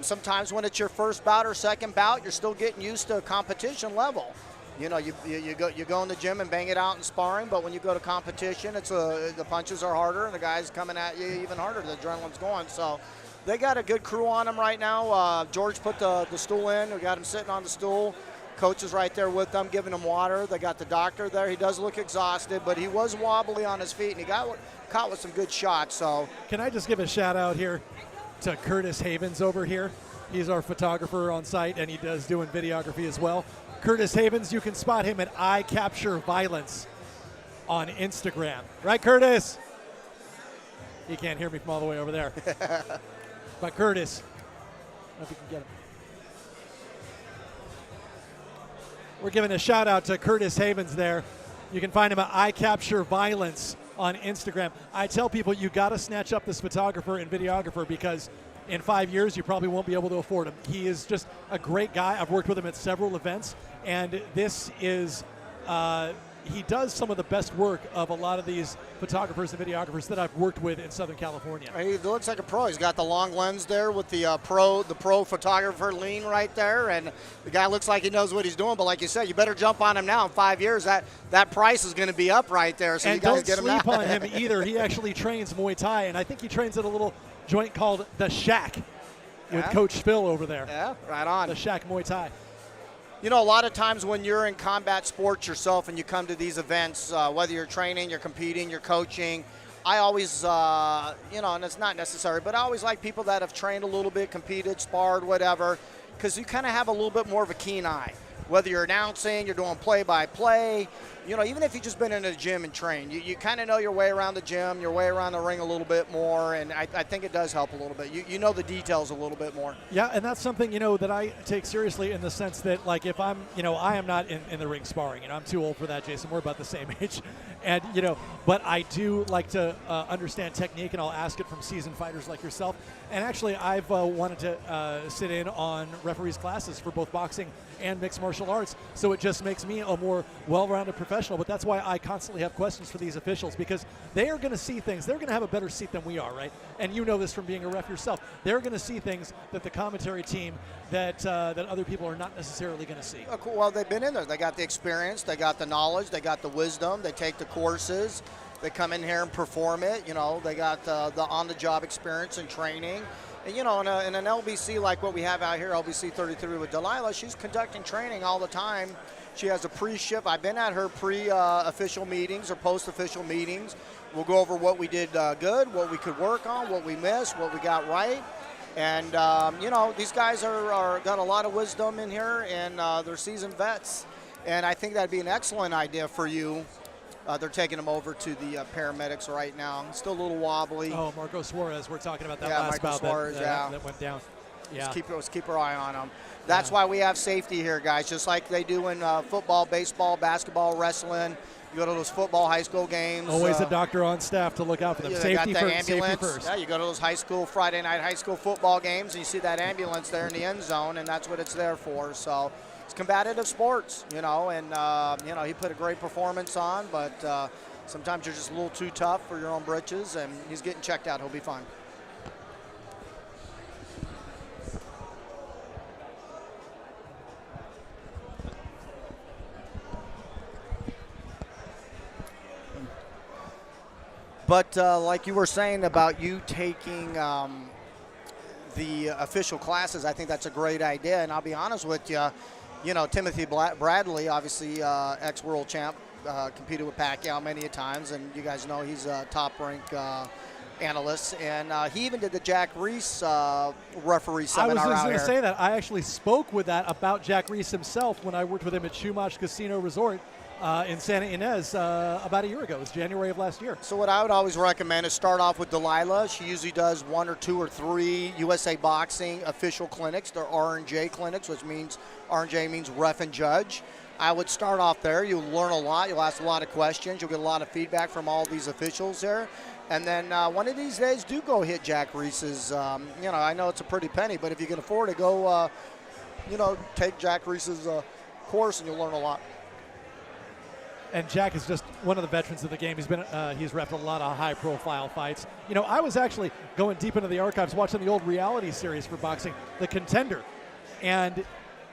Sometimes when it's your first bout or second bout, you're still getting used to competition level. You go in the gym and bang it out in sparring, but when you go to competition, the punches are harder and the guy's coming at you even harder. The adrenaline's going. So they got a good crew on them right now. George put the stool in. We got him sitting on the stool. Coach is right there with them, giving him water. They got the doctor there. He does look exhausted, but he was wobbly on his feet, and he got caught with some good shots. So, can I just give a shout out here to Curtis Havens over here? He's our photographer on site, and he does doing videography as well. Curtis Havens, you can spot him at I Capture Violence on Instagram. Right, Curtis? He can't hear me from all the way over there. But Curtis, I don't know if you can get him. We're giving a shout out to Curtis Havens there. You can find him at I Capture Violence on Instagram. I tell people you got to snatch up this photographer and videographer because in 5 years you probably won't be able to afford him. He is just a great guy. I've worked with him at several events, and this is he does some of the best work of a lot of these photographers and videographers that I've worked with in Southern California. He looks like a pro. He's got the long lens there with the pro photographer lean right there, and the guy looks like he knows what he's doing. But like you said, you better jump on him now. In 5 years, that price is going to be up right there. So and you guys don't get him sleep now. on him either. He actually trains Muay Thai, and I think he trains at a little joint called the Shack with Coach Phil over there. Yeah, right on. The Shack Muay Thai. You know, a lot of times when you're in combat sports yourself and you come to these events, whether you're training, you're competing, you're coaching, I always, and it's not necessary, but I always like people that have trained a little bit, competed, sparred, whatever, because you kind of have a little bit more of a keen eye. Whether you're announcing, you're doing play-by-play, even if you've just been in a gym and trained, you kind of know your way around the gym, your way around the ring a little bit more, and I think it does help a little bit. You know the details a little bit more. Yeah, and that's something, that I take seriously in the sense that, like, if I'm, I am not in the ring sparring. I'm too old for that, Jason. We're about the same age. And, but I do like to understand technique, and I'll ask it from seasoned fighters like yourself. And actually, I've wanted to sit in on referees' classes for both boxing and mixed martial arts, so it just makes me a more well-rounded professional. But that's why I constantly have questions for these officials, because they are going to see things. They're going to have a better seat than we are, right? And you know this from being a ref yourself. They're going to see things that the commentary team, that other people are not necessarily going to see. Oh, cool. Well, they've been in there. They got the experience. They got the knowledge. They got the wisdom. They take the courses. They come in here and perform it. They got the on-the-job experience and training. And, in an LBC like what we have out here, LBC 33 with Delilah, she's conducting training all the time. She has a pre-shift. I've been at her pre-official meetings or post-official meetings. We'll go over what we did good, what we could work on, what we missed, what we got right. And, these guys are got a lot of wisdom in here, and they're seasoned vets. And I think that'd be an excellent idea for you. They're taking them over to the paramedics right now. Still a little wobbly. Oh, Marco Suarez. We're talking about that Yeah, last Michael bout Suarez, that went down. Yeah. Let's keep our eye on them. That's why we have safety here, guys, just like they do in football, baseball, basketball, wrestling. You go to those football, high school games. Always a doctor on staff to look out for them. Yeah, Safety got the first. ambulance. Safety first. Yeah, you go to those Friday night high school football games, and you see that ambulance there in the end zone, and that's what it's there for. So it's combative sports, and he put a great performance on, but sometimes you're just a little too tough for your own britches, and he's getting checked out. He'll be fine. But like you were saying about you taking the official classes, I think that's a great idea. And I'll be honest with you, Timothy Bradley, obviously ex-world champ, competed with Pacquiao many a times, and you guys know he's a top-rank analyst. And he even did the Jack Reese referee seminar out here. I was going to say that. I actually spoke with that about Jack Reese himself when I worked with him at Chumash Casino Resort in Santa Ynez about a year ago. It was January of last year. So what I would always recommend is start off with Delilah. She usually does 1 or 2 or 3 USA Boxing official clinics. They're R&J clinics, which means R&J means ref and judge. I would start off there. You'll learn a lot. You'll ask a lot of questions. You'll get a lot of feedback from all these officials there. And then one of these days, do go hit Jack Reese's. I know it's a pretty penny, but if you can afford to go, take Jack Reese's course, and you'll learn a lot. And Jack is just one of the veterans of the game. He's repped a lot of high-profile fights. I was actually going deep into the archives, watching the old reality series for boxing, The Contender. And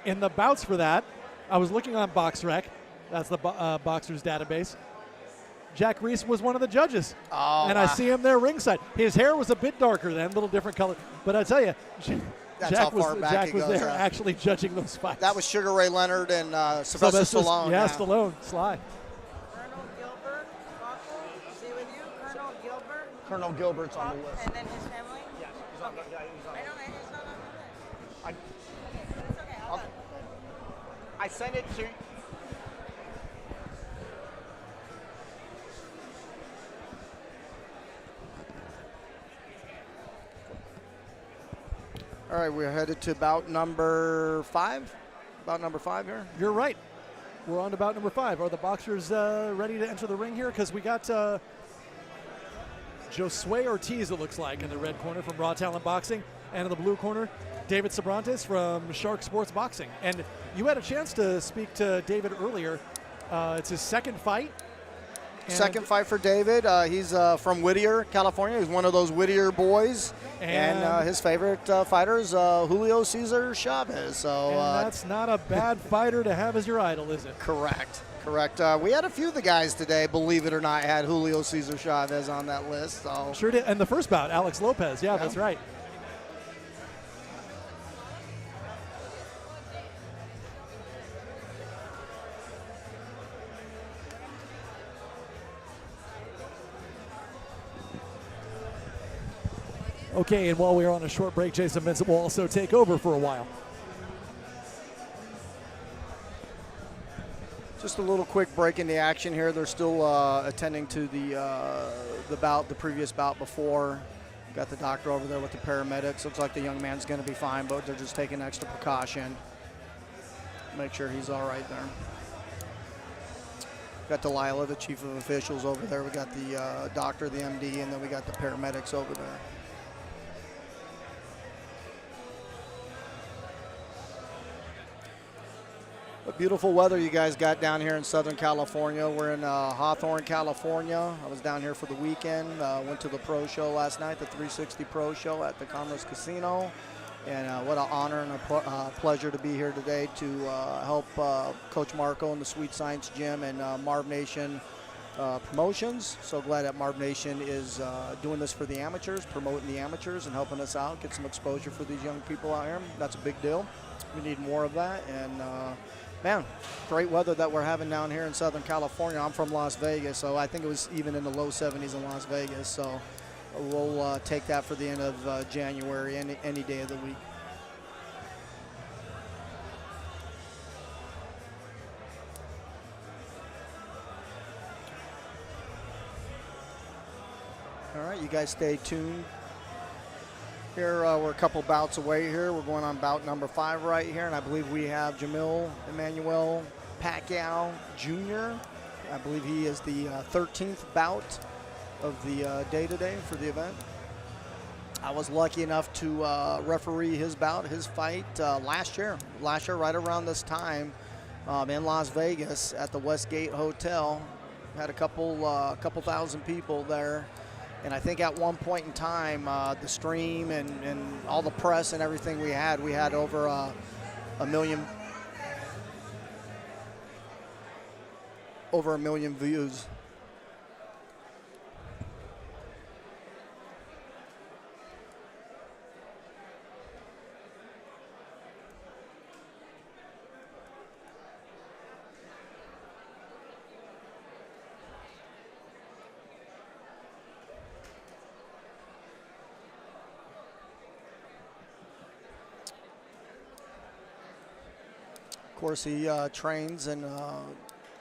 in the bouts for that, I was looking on BoxRec. That's the Boxer's database. Jack Reese was one of the judges. Oh, and I see him there ringside. His hair was a bit darker then, a little different color. But I tell you, Jack was there actually judging those fights. That was Sugar Ray Leonard and Sylvester Stallone. Yeah, Stallone, Sly. Colonel Gilbert's on the list. And then his family? Yes, he's on the I don't know, he's not on the list. It's okay, hold on. I sent it to. All right, we're headed to bout number 5. Bout number 5 here. You're right. We're on to bout number 5. Are the boxers ready to enter the ring here? Because we got Josue Ortiz, it looks like, in the red corner from Raw Talent Boxing. And in the blue corner, David Sabrantes from Shark Sports Boxing. And you had a chance to speak to David earlier. It's his second fight. Second fight for David. He's from Whittier, California. He's one of those Whittier boys. And his favorite fighter is Julio Cesar Chavez. So that's not a bad fighter to have as your idol, is it? Correct. We had a few of the guys today, believe it or not, had Julio Cesar Chavez on that list. So. Sure did. And the first bout, Alex Lopez. Yeah, that's right. Okay, and while we're on a short break, Jason Vincent will also take over for a while. Just a little quick break in the action here. They're still attending to the previous bout before. Got the doctor over there with the paramedics. Looks like the young man's going to be fine, but they're just taking extra precaution. Make sure he's all right there. Got Delilah, the chief of officials, over there. We got the doctor, the MD, and then we got the paramedics over there. What beautiful weather you guys got down here in Southern California. We're in Hawthorne, California. I was down here for the weekend. Went to the pro show last night, the 360 Pro Show at the Commerce Casino. And what an honor and a pleasure to be here today to help Coach Marco and the Sweet Science Gym and Marv Nation Promotions. So glad that Marv Nation is doing this for the amateurs, promoting the amateurs and helping us out, get some exposure for these young people out here. That's a big deal. We need more of that. And man, great weather that we're having down here in Southern California. I'm from Las Vegas, so I think it was even in the low 70s in Las Vegas. So we'll take that for the end of January, any day of the week. All right, you guys stay tuned. Here, we're a couple bouts away here. We're going on bout number 5 right here, and I believe we have Jamil Emmanuel Pacquiao Jr. I believe he is the 13th bout of the day today for the event. I was lucky enough to referee his bout, his fight last year right around this time in Las Vegas at the Westgate Hotel. Had a couple thousand people there. And I think at one point in time, the stream and all the press and everything we had over a million views. Of course, he trains and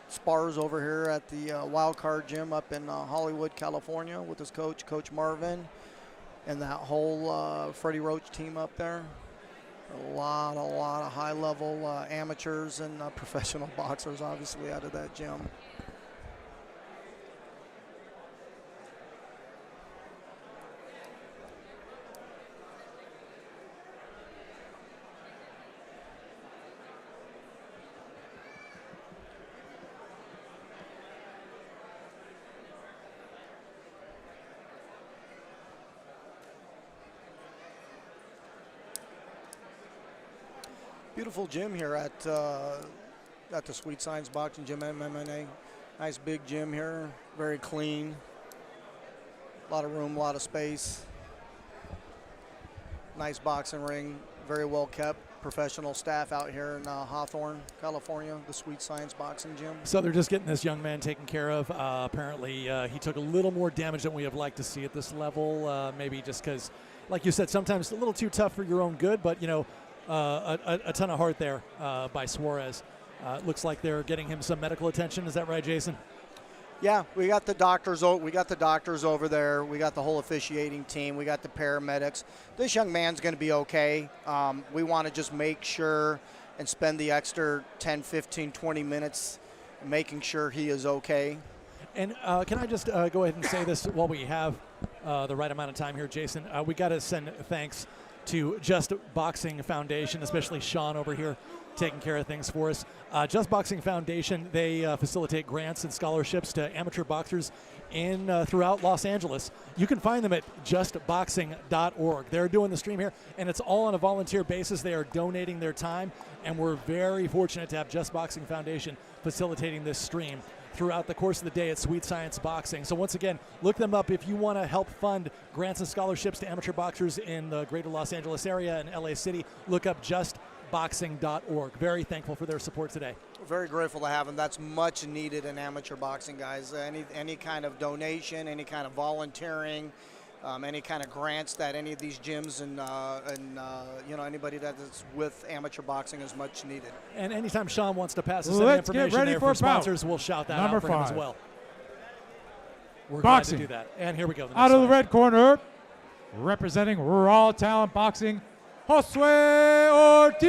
spars over here at the Wild Card Gym up in Hollywood, California, with his coach, Coach Marvin, and that whole Freddie Roach team up there. A lot of high-level amateurs and professional boxers, obviously, out of that gym. Beautiful gym here at the Sweet Science Boxing Gym MMA. Nice big gym here, very clean. A lot of room, a lot of space. Nice boxing ring, very well kept. Professional staff out here in Hawthorne, California, the Sweet Science Boxing Gym. So they're just getting this young man taken care of. Apparently, he took a little more damage than we have liked to see at this level. Maybe just because, like you said, sometimes a little too tough for your own good, but, you know, a ton of heart there by Suarez. Looks like they're getting him some medical attention. Is that right, Jason? Yeah, we got the doctors. We got the doctors over there. We got the whole officiating team. We got the paramedics. This young man's going to be okay. We want to just make sure and spend the extra 10, 15, 20 minutes making sure he is okay. And can I just go ahead and say this while we have the right amount of time here, Jason? We got to send thanks to Just Boxing Foundation, especially Sean over here. taking care of things for us. Just Boxing Foundation, they facilitate grants and scholarships to amateur boxers in throughout Los Angeles. You can find them at justboxing.org. They're doing the stream here, and it's all on a volunteer basis. They are donating their time, and we're very fortunate to have Just Boxing Foundation facilitating this stream throughout the course of the day at Sweet Science Boxing. So once again, look them up if you want to help fund grants and scholarships to amateur boxers in the greater Los Angeles area and LA City. Look up justboxing.org. Very thankful for their support today. We're very grateful to have them. That's much needed in amateur boxing, guys. Any kind of donation, any kind of volunteering, any kind of grants that any of these gyms and anybody that is with amateur boxing is much needed. And anytime Sean wants to pass us any Let's get information ready there for for sponsors, we'll shout that Number out for him as 5. well. We're Boxing. glad to do that. And here we go. Out of the red corner, representing Raw Talent Boxing, Josue Ortiz.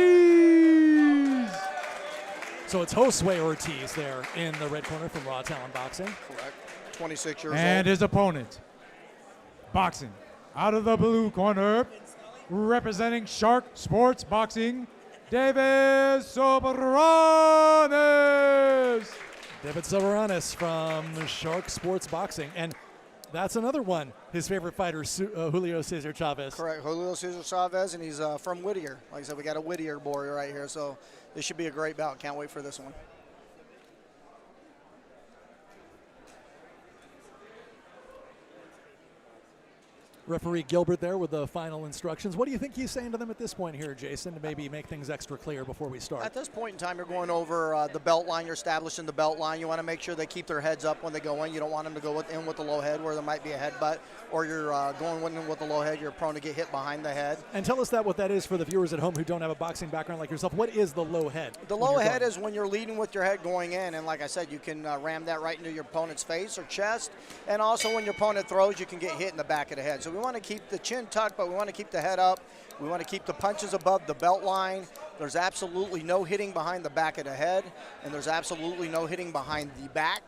So it's Josue Ortiz there in the red corner from Raw Talent Boxing. Correct. 26 years And old. his opponent, boxing out of the blue corner, representing Shark Sports Boxing, David Soberanes. David Soberanes from Shark Sports Boxing. And that's another one, his favorite fighter, Julio Cesar Chavez. Correct. Julio Cesar Chavez, and he's from Whittier. Like I said, we got a Whittier boy right here, so this should be a great bout. Can't wait for this one. Referee Gilbert there with the final instructions. What do you think he's saying to them at this point here, Jason, to maybe make things extra clear before we start? At this point in time, you're going over the belt line. You're establishing the belt line. You want to make sure they keep their heads up when they go in. You don't want them to go in with the low head where there might be a headbutt, or you're going in with the low head. You're prone to get hit behind the head. And tell us what that is for the viewers at home who don't have a boxing background like yourself. What is the low head? The low head is when you're leading with your head going in, and like I said, you can ram that right into your opponent's face or chest. And also when your opponent throws, you can get hit in the back of the head. So we want to keep the chin tucked, but we want to keep the head up. We want to keep the punches above the belt line. There's absolutely no hitting behind the back of the head, and there's absolutely no hitting behind the back,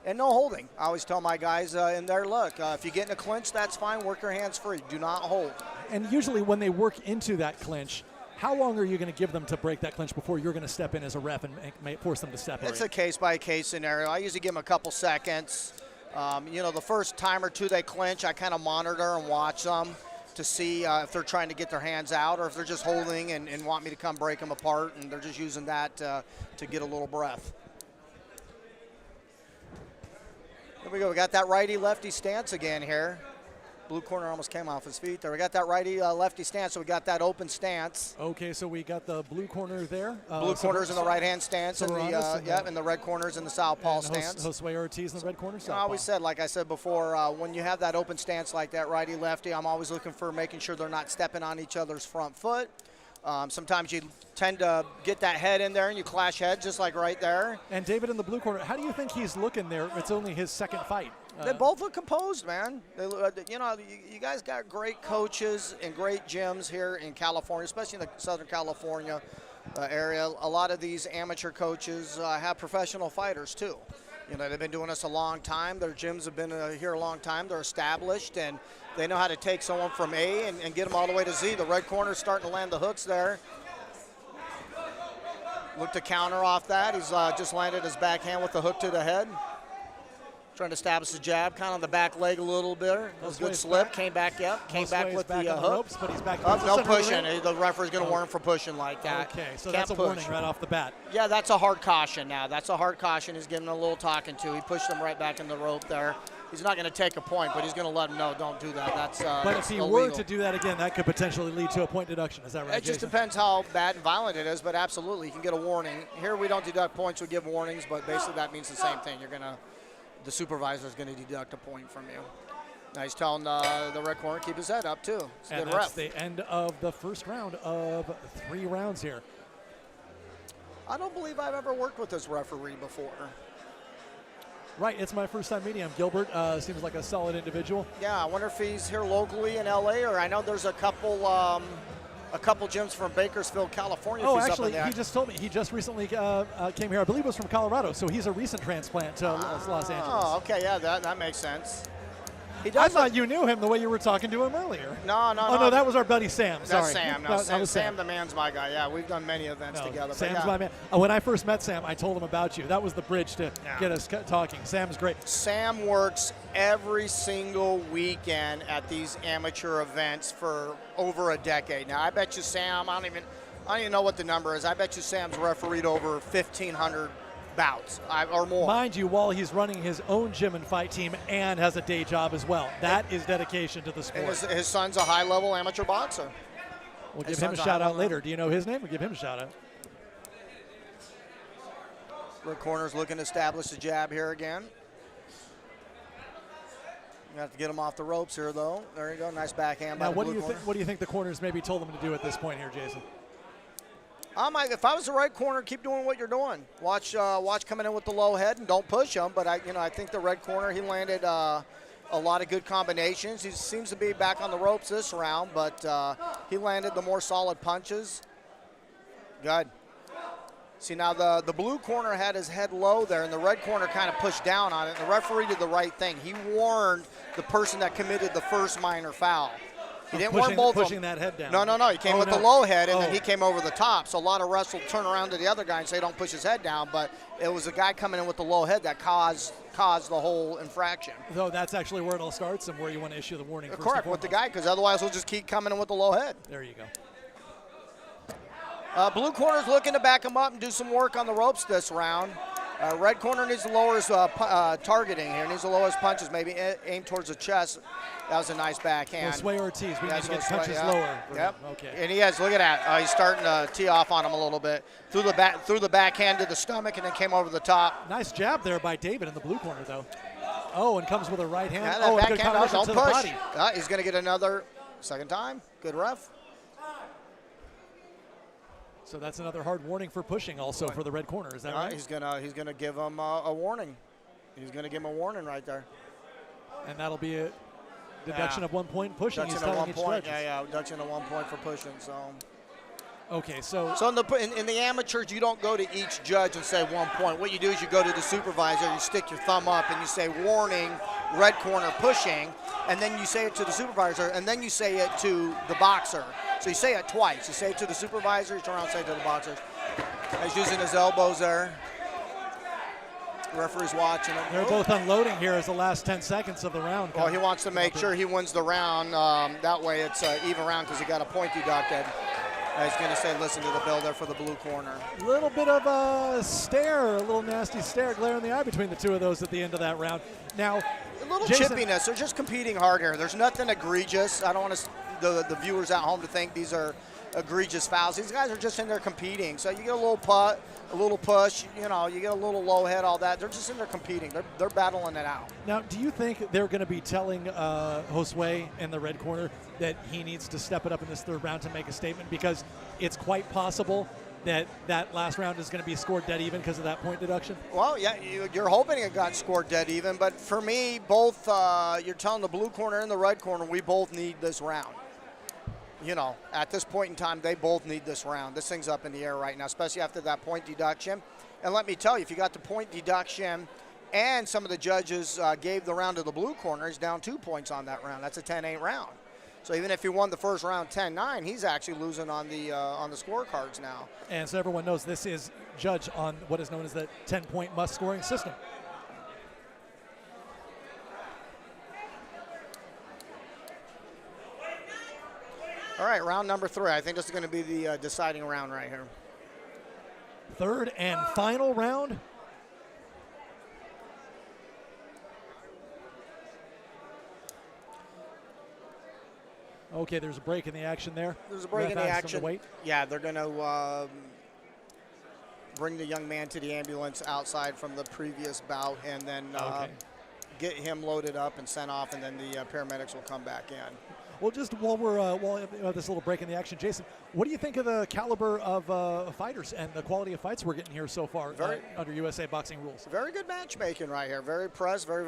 and no holding. I always tell my guys in there, look, if you get in a clinch, that's fine. Work your hands free. Do not hold. And usually when they work into that clinch, how long are you going to give them to break that clinch before you're going to step in as a ref and force them to separate? It's a case-by-case scenario. I usually give them a couple seconds. The first time or two they clinch, I kind of monitor and watch them to see if they're trying to get their hands out or if they're just holding and want me to come break them apart, and they're just using that to get a little breath. There we go. We got that righty-lefty stance again here. Blue corner almost came off his feet there. We got that righty-lefty stance, so we got that open stance. Okay, so we got the blue corner there. Blue corner's in the right-hand stance, and the red corner's in the southpaw stance. Josue Ortiz in the red corner. I always said, like I said before, when you have that open stance like that, righty-lefty, I'm always looking for making sure they're not stepping on each other's front foot. Sometimes you tend to get that head in there and you clash heads just like right there. And David in the blue corner, how do you think he's looking there? It's only his second fight. They both look composed, man. You guys got great coaches and great gyms here in California, especially in the Southern California area. A lot of these amateur coaches have professional fighters too. They've been doing this a long time. Their gyms have been here a long time. They're established, and they know how to take someone from A and get them all the way to Z. The red corner's starting to land the hooks there. Look to counter off that. He's just landed his backhand with the hook to the head. Trying to establish the jab, kind of on the back leg a little bit. That was a good slip. Came back with the hook. Ropes, but he's back no pushing. The referee's going to warn for pushing like that. Okay, so Can't that's a push. warning right off the bat. Yeah, that's a hard caution now. That's a hard caution. He's giving him a little talking to. He pushed him right back in the rope there. He's not going to take a point, but he's going to let him know, don't do that. That's But if he illegal. were to do that again, that could potentially lead to a point deduction. Is that right, It just Jason? depends how bad and violent it is, but absolutely, you can get a warning. Here we don't deduct points, we give warnings, but basically that means the same thing. The supervisor is going to deduct a point from you. Now he's telling the red corner keep his head up too. It's a And good that's ref. the end of the first round of 3 rounds here. I don't believe I've ever worked with this referee before. Right, it's my first time meeting him. Gilbert seems like a solid individual. Yeah, I wonder if he's here locally in LA, or I know there's a couple gyms from Bakersfield, California. Oh, if he's up actually, in he just told me he just recently came here. I believe it was from Colorado, so he's a recent transplant to Los Angeles. Oh, okay, yeah, that makes sense. He I does. thought you knew him the way you were talking to him earlier. No, Oh, no, that was our buddy Sam. That's Sorry. Sam. No, That Sam, was Sam the man's my guy. Yeah, we've done many events No, together. but Sam's yeah. my man. When I first met Sam, I told him about you. That was the bridge to get us talking. Sam's great. Sam works every single weekend at these amateur events for over a decade. Now, I bet you Sam, I don't even know what the number is. I bet you Sam's refereed over 1,500 bouts or more. Mind you, while he's running his own gym and fight team and has a day job as well. That is dedication to the sport. And his son's a high-level amateur boxer. We'll give him a shout out later. Do you know his name? We'll give him a shout out. The corner's looking to establish the jab here again. You have to get him off the ropes here, though. There you go. Nice backhand by Now, the what blue do you corner. think? What do you think the corners maybe told them to do at this point here, Jason? If I was the right corner, keep doing what you're doing. Watch coming in with the low head and don't push him. But I think the red corner, he landed a lot of good combinations. He seems to be back on the ropes this round, but he landed the more solid punches. Good. See, now the blue corner had his head low there, and the red corner kind of pushed down on it. And the referee did the right thing. He warned the person that committed the first minor foul. He didn't warn both of them. Pushing that head down. No. He came with the low head, and then he came over the top. So a lot of refs will turn around to the other guy and say, don't push his head down. But it was the guy coming in with the low head that caused the whole infraction. Though that's actually where it all starts and where you want to issue the warning. Correct, with the guy, because otherwise he'll just keep coming in with the low head. There you go. Blue corner's looking to back him up and do some work on the ropes this round. Red corner needs to lower his targeting here. Needs to lower his punches, maybe aim towards the chest. That was a nice backhand. Sway Ortiz, we need to get Sway, punches yeah. lower. Yep. Okay. And he has, look at that. He's starting to tee off on him a little bit. Threw the backhand to the stomach and then came over the top. Nice jab there by David in the blue corner, though. Oh, and comes with a right hand. Yeah, Oh, that and a good backhand, combination don't to the push. body. He's going to get another second time. Good ref. So that's another hard warning for pushing also for the red corner. Is that right? He's gonna give him a warning. He's gonna give him a warning right there. And that'll be a deduction of 1 point pushing. Deduction He's of telling 1 each point. judges. Yeah, deduction of 1 point for pushing. So. Okay, so So in the amateurs, you don't go to each judge and say 1 point. What you do is you go to the supervisor, you stick your thumb up, and you say warning, red corner pushing, and then you say it to the supervisor, and then you say it to the boxer. So you say it twice. You say it to the supervisor, you turn around and say it to the boxer. He's using his elbows there. The referee's watching him. they're both unloading here as the last 10 seconds of the round. Well, he wants to make sure he wins the round. That way it's an even round because he got a point deducted. He's going to say, listen to the bell there for the blue corner. A little bit of a stare, a little nasty stare, glare in the eye between the two of those at the end of that round. Now, A little Jason, chippiness. They're just competing hard here. There's nothing egregious. I don't want the viewers at home to think these are egregious fouls. These guys are just in there competing. So you get a little putt, a little push, you get a little low head, all that. They're just in there competing. They're battling it out. Now, do you think they're going to be telling Josue in the red corner that he needs to step it up in this third round to make a statement? Because it's quite possible that last round is going to be scored dead even because of that point deduction? Well, yeah, you're hoping it got scored dead even. But for me, both you're telling the blue corner and the red corner, we both need this round. At this point in time, they both need this round. This thing's up in the air right now, especially after that point deduction. And let me tell you, if you got the point deduction and some of the judges gave the round to the blue corner, he's down 2 points on that round. That's a 10-8 round. So even if he won the first round 10-9, he's actually losing on the scorecards now. And so everyone knows this is judged on what is known as the 10-point must-scoring system. All right, round number 3. I think this is going to be the deciding round right here. Third and final round. Okay, there's a break in the action there. There's a break Ref in the asks him to action. wait. Yeah, they're going to bring the young man to the ambulance outside from the previous bout and then get him loaded up and sent off, and then the paramedics will come back in. Well, just while we have this little break in the action, Jason, what do you think of the caliber of fighters and the quality of fights we're getting here so far under USA boxing rules? Very good matchmaking right here. Very impressed. Very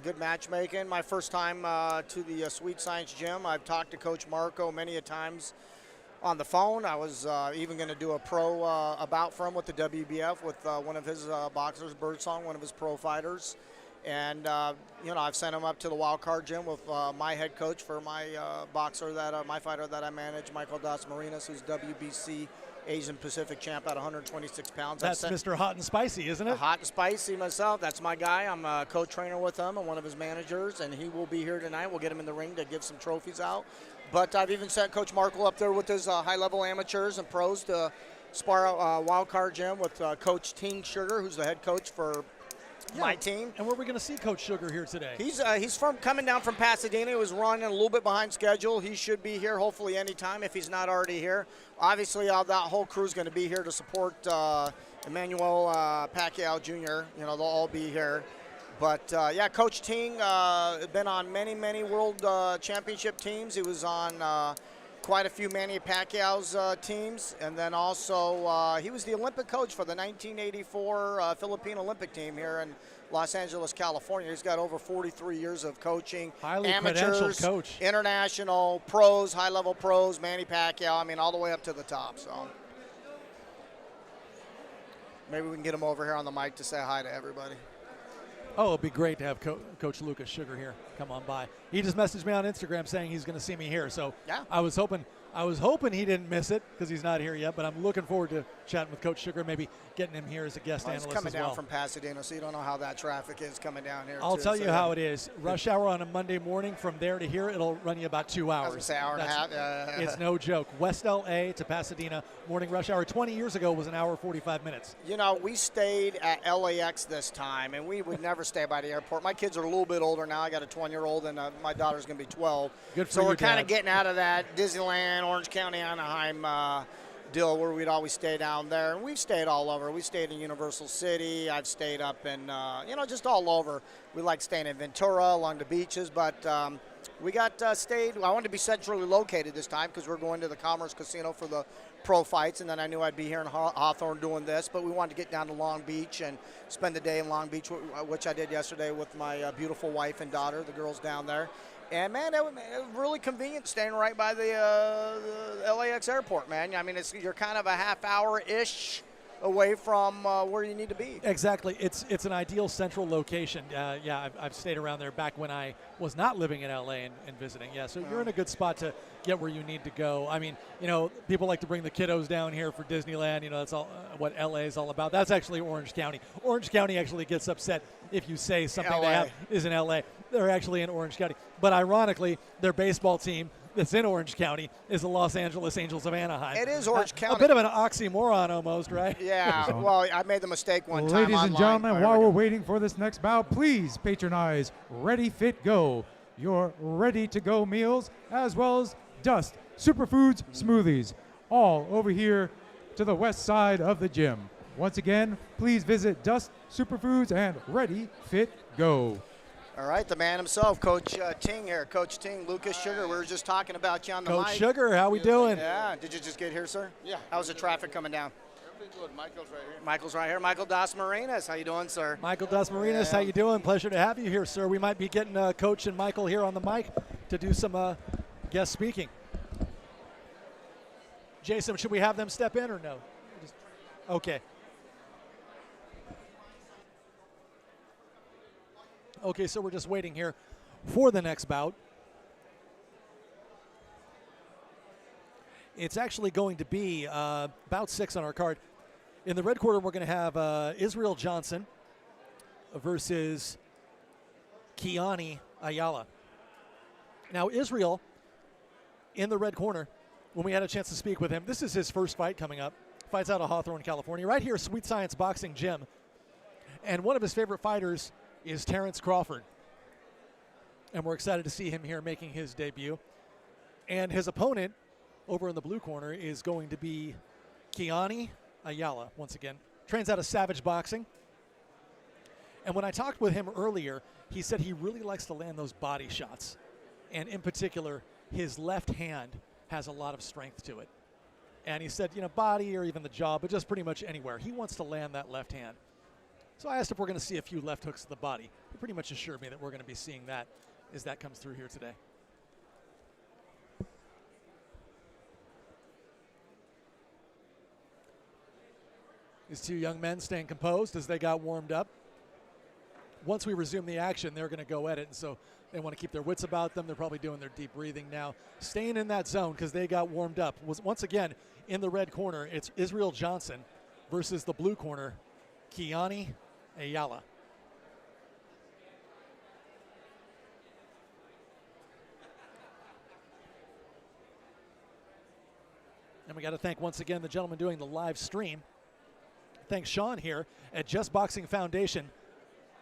good matchmaking. My first time to the Sweet Science Gym. I've talked to Coach Marco many a times on the phone. I was even going to do a pro bout for him with the WBF with one of his boxers, Birdsong, one of his pro fighters. And, I've sent him up to the wild card gym with my head coach for my my fighter that I manage, Michael Das Marinas, who's WBC Asian Pacific champ at 126 pounds. That's Mr. Hot and Spicy, isn't it? Hot and Spicy myself. That's my guy. I'm a co-trainer with him and one of his managers, and he will be here tonight. We'll get him in the ring to give some trophies out. But I've even sent Coach Markle up there with his high-level amateurs and pros to spar wild card gym with Coach Ting Sugar, who's the head coach for my team. And where are we going to see Coach Sugar here today? He's coming down from Pasadena. He was running a little bit behind schedule. He should be here hopefully anytime if he's not already here. Obviously, that whole crew is going to be here to support Emmanuel Pacquiao Jr. They'll all be here. But, Coach Ting been on many, many world championship teams. He was on quite a few Manny Pacquiao's teams. And then also he was the Olympic coach for the 1984 Philippine Olympic team here in Los Angeles, California. He's got over 43 years of coaching. Highly amateurs, credentialed coach. International, pros, high-level pros, Manny Pacquiao, all the way up to the top. So maybe we can get him over here on the mic to say hi to everybody. Oh, it'd be great to have Coach Lucas Sugar here. Come on by. He just messaged me on Instagram saying he's going to see me here. So yeah. I was hoping he didn't miss it because he's not here yet. But I'm looking forward to chatting with Coach Sugar, maybe getting him here as a guest analyst he's coming as well. down from Pasadena, so you don't know how that traffic is coming down here. I'll tell you how it is. Rush hour on a Monday morning from there to here, it'll run you about 2 hours. I was going to say hour and a half. It's no joke. West LA to Pasadena, morning rush hour 20 years ago was an hour 45 minutes. We stayed at LAX this time, and we would never stay by the airport. My kids are a little bit older now. I got a 20-year-old, and my daughter's going to be 12. Good for so your we're kind dad. of getting out of that Disneyland, Orange County, Anaheim deal where we'd always stay down there. And we've stayed all over. We stayed in Universal City. I've stayed up in, just all over. We like staying in Ventura along the beaches, but we got stayed. I wanted to be centrally located this time because we're going to the Commerce Casino for the pro fights, and then I knew I'd be here in Hawthorne doing this, but we wanted to get down to Long Beach and spend the day in Long Beach, which I did yesterday with my beautiful wife and daughter, the girls down there. And, man, it was really convenient staying right by the LAX airport, man. You're kind of a half hour-ish away from where you need to be. Exactly. It's an ideal central location. I've stayed around there back when I was not living in LA and visiting. Yeah, so you're in a good spot to get where you need to go. People like to bring the kiddos down here for Disneyland. That's all what LA is all about. That's actually Orange County. Orange County actually gets upset if you say something they have is in LA. They're actually in Orange County. But ironically, their baseball team that's in Orange County is the Los Angeles Angels of Anaheim. It is Orange County. A bit of an oxymoron almost, right? Yeah, well, I made the mistake one time. Ladies and gentlemen, while we're waiting. waiting for this next bout, please patronize Ready, Fit, Go, your ready-to-go meals, as well as Dust Superfoods Smoothies, all over here to the west side of the gym. Once again, please visit Dust Superfoods and Ready, Fit, Go. All right, the man himself, Coach Ting here. Coach Ting, Lucas Sugar. We were just talking about you on the mic. Coach Sugar, how we doing? Yeah. Did you just get here, sir? Yeah. How's the traffic coming down? Everything good. Michael's right here. Michael's right here. Michael Das Marinas. How you doing, sir? Michael Das Marinas, how you doing? Pleasure to have you here, sir. We might be getting Coach and Michael here on the mic to do some guest speaking. Jason, should we have them step in or no? Okay. Okay, so we're just waiting here for the next bout. It's actually going to be bout 6 on our card. In the red corner, we're going to have Israel Johnson versus Kiani Ayala. Now, Israel, in the red corner, when we had a chance to speak with him, this is his first fight coming up. Fights out of Hawthorne, California, right here, Sweet Science Boxing Gym. And one of his favorite fighters is Terrence Crawford. And we're excited to see him here making his debut. And his opponent over in the blue corner is going to be Kiani Ayala, once again. Trains out of Savage Boxing. And when I talked with him earlier, he said he really likes to land those body shots. And in particular, his left hand has a lot of strength to it. And he said, body or even the jaw, but just pretty much anywhere. He wants to land that left hand. So I asked if we're going to see a few left hooks to the body. He pretty much assured me that we're going to be seeing that as that comes through here today. These two young men staying composed as they got warmed up. once we resume the action, they're going to go at it. And so they want to keep their wits about them. They're probably doing their deep breathing now, staying in that zone because they got warmed up. Once again, in the red corner, it's Israel Johnson versus the blue corner, Kiani Ayala. And we got to thank once again the gentleman doing the live stream. Thanks Sean here at Just Boxing Foundation,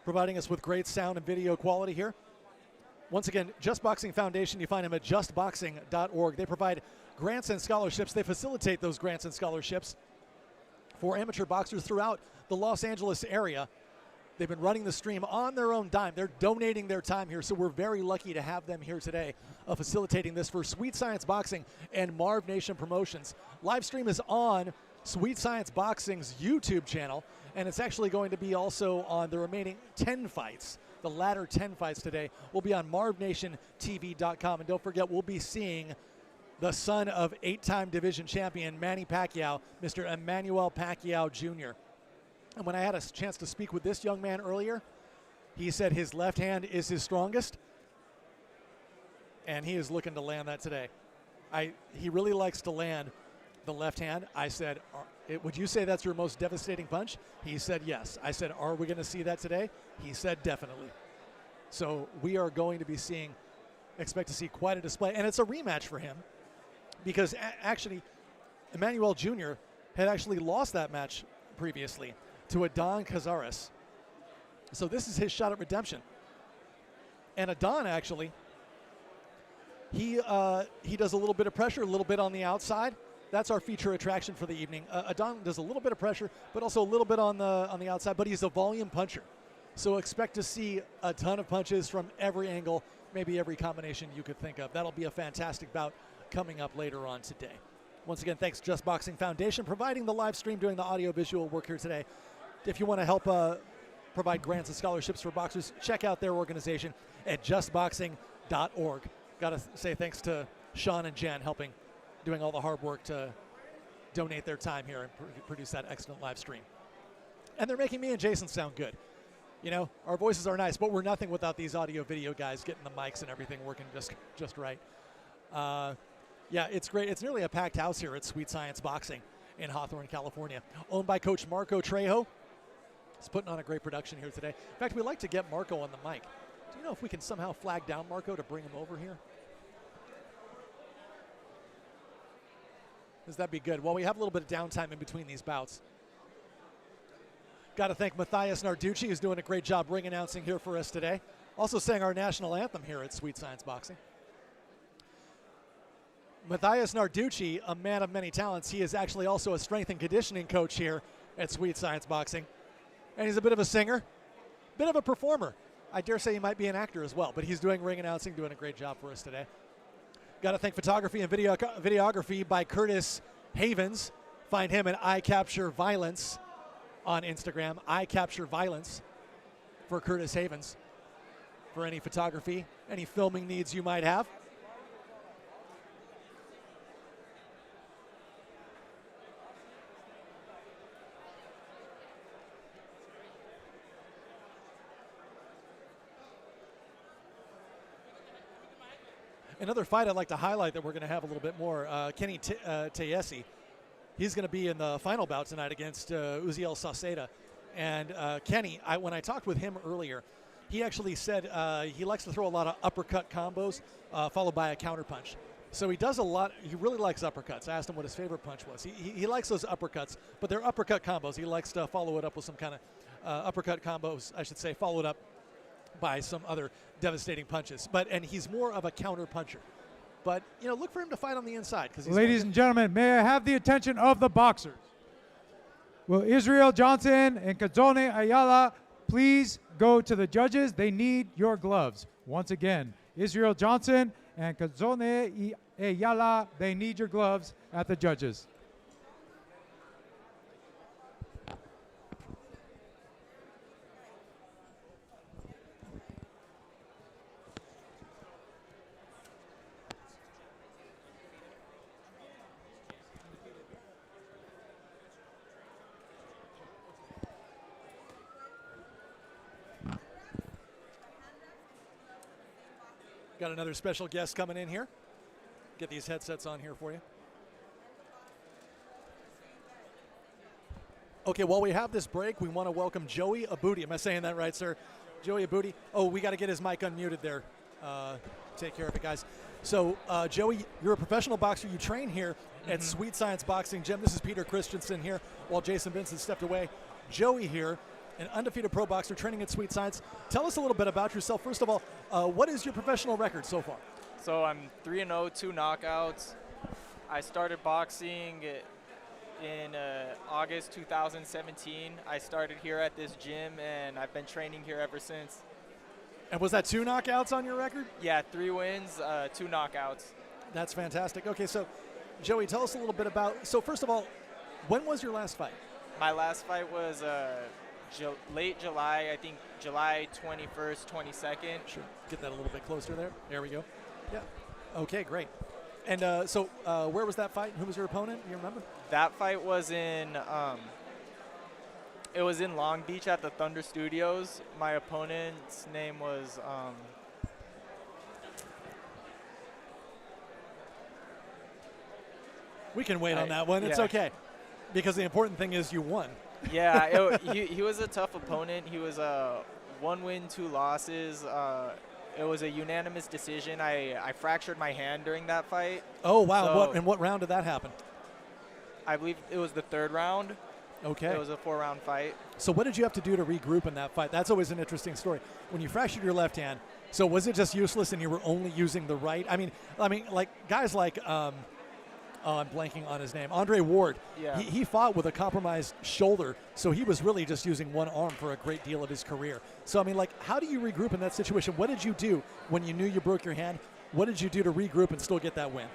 providing us with great sound and video quality here. Once again, Just Boxing Foundation, you find them at justboxing.org. They provide grants and scholarships. They facilitate those grants and scholarships for amateur boxers throughout the Los Angeles area. They've been running the stream on their own dime. They're donating their time here, so we're very lucky to have them here today facilitating this for Sweet Science Boxing and Marv Nation Promotions. Live stream is on Sweet Science Boxing's YouTube channel, and it's actually going to be also on the remaining 10 fights. The latter 10 fights today will be on MarvNationTV.com. And don't forget, we'll be seeing the son of 8-time division champion Manny Pacquiao, Mr. Emmanuel Pacquiao Jr. And when I had a chance to speak with this young man earlier, he said his left hand is his strongest, and he is looking to land that today. He really likes to land the left hand. I said, would you say that's your most devastating punch? He said yes. I said, are we going to see that today? He said definitely. So we are going to be expect to see quite a display. And it's a rematch for him because actually Emmanuel Jr. had actually lost that match previously to Adon Cazares. So this is his shot at redemption. And Adon actually, he does a little bit of pressure, a little bit on the outside. That's our feature attraction for the evening. Adon does a little bit of pressure, but also a little bit on the outside, but he's a volume puncher. So expect to see a ton of punches from every angle, maybe every combination you could think of. That'll be a fantastic bout coming up later on today. Once again, thanks Just Boxing Foundation, providing the live stream, doing the audio-visual work here today. If you want to help provide grants and scholarships for boxers, check out their organization at justboxing.org. Got to say thanks to Sean and Jen doing all the hard work to donate their time here and produce that excellent live stream. And they're making me and Jason sound good. You know, our voices are nice, but we're nothing without these audio-video guys getting the mics and everything working just right. Yeah, it's great. It's nearly a packed house here at Sweet Science Boxing in Hawthorne, California. Owned by Coach Marco Trejo. He's putting on a great production here today. In fact, we'd like to get Marco on the mic. Do you know if we can somehow flag down Marco to bring him over here? Does that be good? Well, we have a little bit of downtime in between these bouts. Got to thank Matthias Narducci, who's doing a great job ring announcing here for us today. Also sang our national anthem here at Sweet Science Boxing. Matthias Narducci, a man of many talents. He is actually also a strength and conditioning coach here at Sweet Science Boxing. And he's a bit of a singer, bit of a performer. I dare say he might be an actor as well, but he's doing ring announcing, doing a great job for us today. Got to thank photography and videography by Curtis Havens. Find him at I Capture Violence on Instagram. I Capture Violence for Curtis Havens for any photography, any filming needs you might have. Another fight I'd like to highlight that we're going to have a little bit more, Kenny Tayesi. He's going to be in the final bout tonight against Uziel Sauceda. And Kenny, when I talked with him earlier, he actually said he likes to throw a lot of uppercut combos followed by a counterpunch. So he does a lot. He really likes uppercuts. I asked him what his favorite punch was. He likes those uppercuts, but they're uppercut combos. He likes to follow it up with some kind of uppercut combos, I should say, followed up by some other devastating punches. And he's more of a counter puncher. But, you know, look for him to fight on the inside. Ladies and gentlemen, may I have the attention of the boxers? Will Israel Johnson and Kazone Ayala please go to the judges? They need your gloves. Once again, Israel Johnson and Kazone Ayala, they need your gloves at the judges. Got another special guest coming in here. Get these headsets on here for you. Okay, while we have this break, we want to welcome Joey Abudi. Am I saying that right, sir? Joey Abudi. Oh, we got to get his mic unmuted there. Take care of it, guys. So, Joey, you're a professional boxer. You train here at Sweet Science Boxing Gym. This is Peter Christensen here while Jason Vincent stepped away. Joey here, an undefeated pro boxer training at Sweet Science. Tell us a little bit about yourself. First of all, what is your professional record so far? So I'm 3-0, 2 knockouts. I started boxing in August 2017. I started here at this gym, and I've been training here ever since. And was that 2 knockouts on your record? Yeah, 3 wins, 2 knockouts. That's fantastic. Okay, so Joey, tell us a little bit about, so first of all, when was your last fight? My last fight was late July, I think July 21st, 22nd. Sure, get that a little bit closer there. There we go. Yeah. Okay, great. And so where was that fight? Who was your opponent? Do you remember? That fight was in it was in Long Beach at the Thunder Studios. My opponent's name was we can wait on that one. It's yeah. okay, because the important thing is you won. Yeah, he was a tough opponent. He was 1 win, 2 losses. It was a unanimous decision. I fractured my hand during that fight. Oh wow! So In what round did that happen? I believe it was the 3rd round. Okay. It was a 4-round fight. So what did you have to do to regroup in that fight? That's always an interesting story. When you fractured your left hand, so was it just useless and you were only using the right? I mean, like guys like I'm blanking on his name, Andre Ward. Yeah. He fought with a compromised shoulder, so he was really just using one arm for a great deal of his career. So I mean, like, how do you regroup in that situation? What did you do when you knew you broke your hand? What did you do to regroup and still get that win?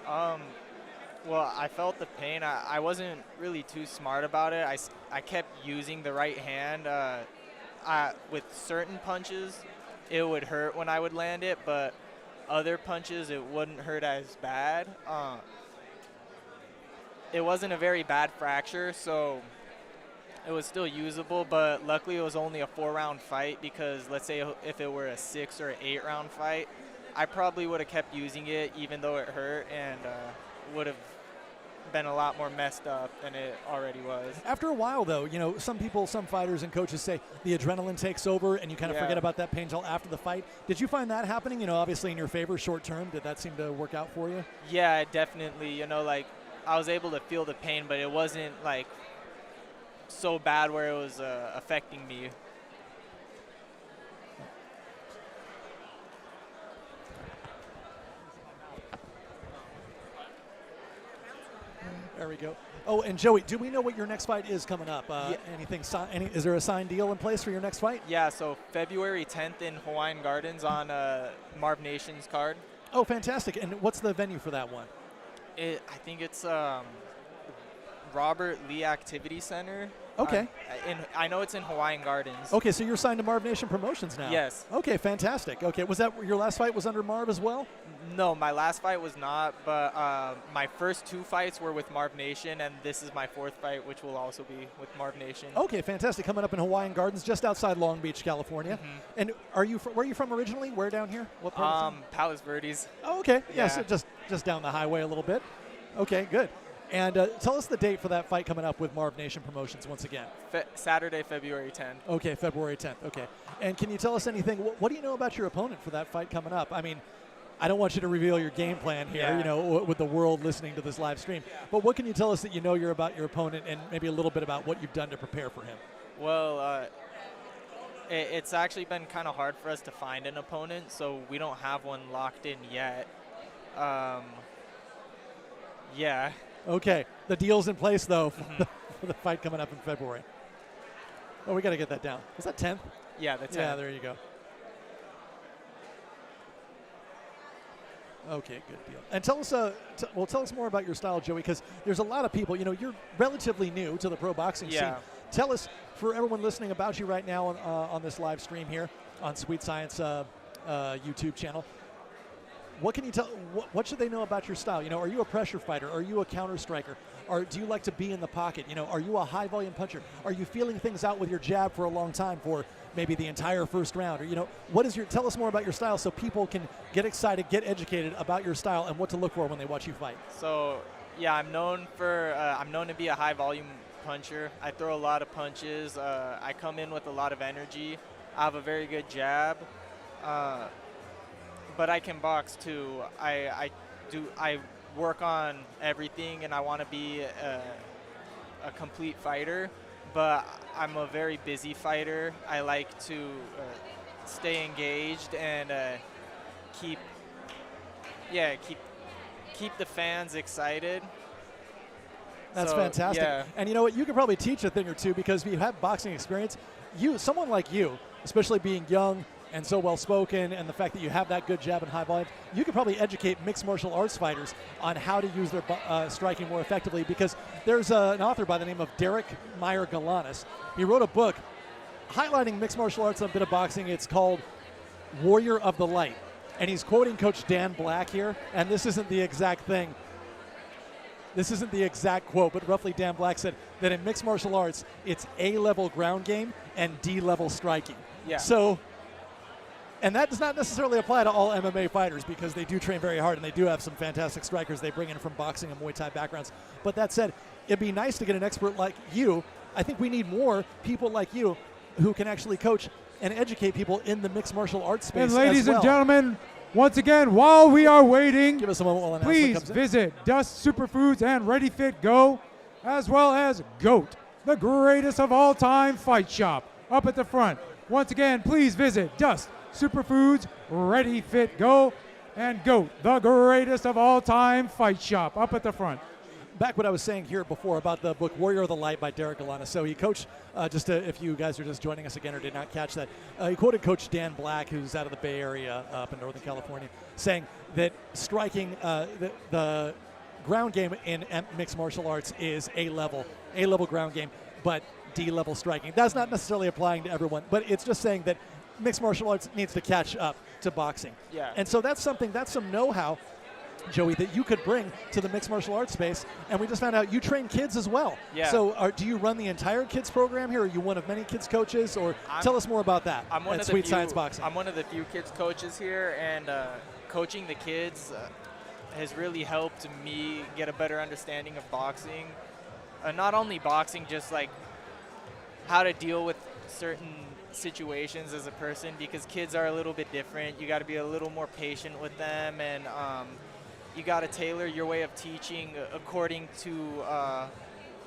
Well, I felt the pain. I wasn't really too smart about it. I kept using the right hand. With certain punches, it would hurt when I would land it, but other punches, it wouldn't hurt as bad. It wasn't a very bad fracture, so it was still usable, but luckily it was only a 4-round fight, because let's say if it were a 6 or 8-round fight, I probably would have kept using it even though it hurt, and would have been a lot more messed up than it already was. After a while, though, you know, some fighters and coaches say the adrenaline takes over and you kind of forget about that pain until after the fight. Did you find that happening, you know, obviously in your favor short term? Did that seem to work out for you? Yeah, definitely. You know, like, I was able to feel the pain, but it wasn't, like, so bad where it was affecting me. There we go. Oh, and Joey, do we know what your next fight is coming up? Yeah. Is there a signed deal in place for your next fight? Yeah, so February 10th in Hawaiian Gardens on Marv Nation's card. Oh, fantastic. And what's the venue for that one? I think it's Robert Lee Activity Center. Okay. I know it's in Hawaiian Gardens. Okay, so you're signed to Marv Nation Promotions now. Yes. Okay, fantastic. Okay, was that your last fight was under Marv as well? No, my last fight was not, but my first 2 fights were with Marv Nation, and this is my 4th fight, which will also be with Marv Nation. Okay, fantastic. Coming up in Hawaiian Gardens, just outside Long Beach, California. And where are you from originally? Where down here? What part? Palos Verdes. Oh, okay. Yeah. So just down the highway a little bit. Okay, good. And tell us the date for that fight coming up with Marv Nation Promotions once again. Saturday, February 10th. Okay, February 10th. Okay. And can you tell us anything? What do you know about your opponent for that fight coming up? I mean, I don't want you to reveal your game plan here, you know, with the world listening to this live stream. But what can you tell us that you know about your opponent, and maybe a little bit about what you've done to prepare for him? Well, it's actually been kind of hard for us to find an opponent, so we don't have one locked in yet. Yeah. Okay. The deal's in place, though, for the fight coming up in February. Oh, we got to get that down. Was that 10th? Yeah, the 10th. Yeah, there you go. Okay, good deal. And tell us more about your style, Joey, because there's a lot of people. You know, you're relatively new to the pro boxing scene. Tell us, for everyone listening, about you right now on this live stream here on Sweet Science YouTube channel. what can you tell? What should they know about your style? Are you a pressure fighter? Are you a counter striker? Or do you like to be in the pocket? Are you a high volume puncher? Are you feeling things out with your jab for a long time for maybe the entire first round? Or tell us more about your style so people can get excited, get educated about your style and what to look for when they watch you fight. So yeah, I'm known to be a high volume puncher. I throw a lot of punches. I come in with a lot of energy. I have a very good jab. But I can box too. I work on everything, and I want to be a complete fighter. But I'm a very busy fighter. I like to stay engaged and keep the fans excited. That's So, fantastic. yeah. And you know what? You could probably teach a thing or two because if you have boxing experience, someone like you, especially being young and so well-spoken, and the fact that you have that good jab and high volume, you could probably educate mixed martial arts fighters on how to use their striking more effectively, because there's an author by the name of Derek Meyer Galanis. He wrote a book highlighting mixed martial arts and a bit of boxing. It's called Warrior of the Light. And he's quoting Coach Dan Black here, and this isn't the exact thing. This isn't the exact quote, but roughly Dan Black said that in mixed martial arts, it's A-level ground game and D-level striking. Yeah. So, and that does not necessarily apply to all MMA fighters because they do train very hard and they do have some fantastic strikers they bring in from boxing and Muay Thai backgrounds. But that said, it'd be nice to get an expert like you. I think we need more people like you who can actually coach and educate people in the mixed martial arts space. And ladies as well. and gentlemen, once again, while we are waiting, Give us a moment while announcement please comes in. visit Dust Superfoods and Ready Fit Go, as well as GOAT, the greatest of all time fight shop, up at the front. Once again, please visit Dust Superfoods, Ready Fit Go, and GOAT, the greatest of all time fight shop, up at the front. Back what I was saying here before about the book Warrior of the Light by Derek Galanis. So he coached, if you guys are just joining us again or did not catch that, he quoted Coach Dan Black, who's out of the Bay Area up in Northern California, saying that striking the ground game in mixed martial arts is A-level ground game, but D-level striking. That's not necessarily applying to everyone, but it's just saying that mixed martial arts needs to catch up to boxing. Yeah. And so that's some know-how, Joey, that you could bring to the mixed martial arts space. And we just found out you train kids as well. Yeah. So do you run the entire kids program here? Are you one of many kids coaches? Or tell us more about that at Sweet Science Boxing. I'm one of the few kids coaches here, and coaching the kids has really helped me get a better understanding of boxing. Not only boxing, just like how to deal with certain situations as a person, because kids are a little bit different. You got to be a little more patient with them, and you got to tailor your way of teaching according to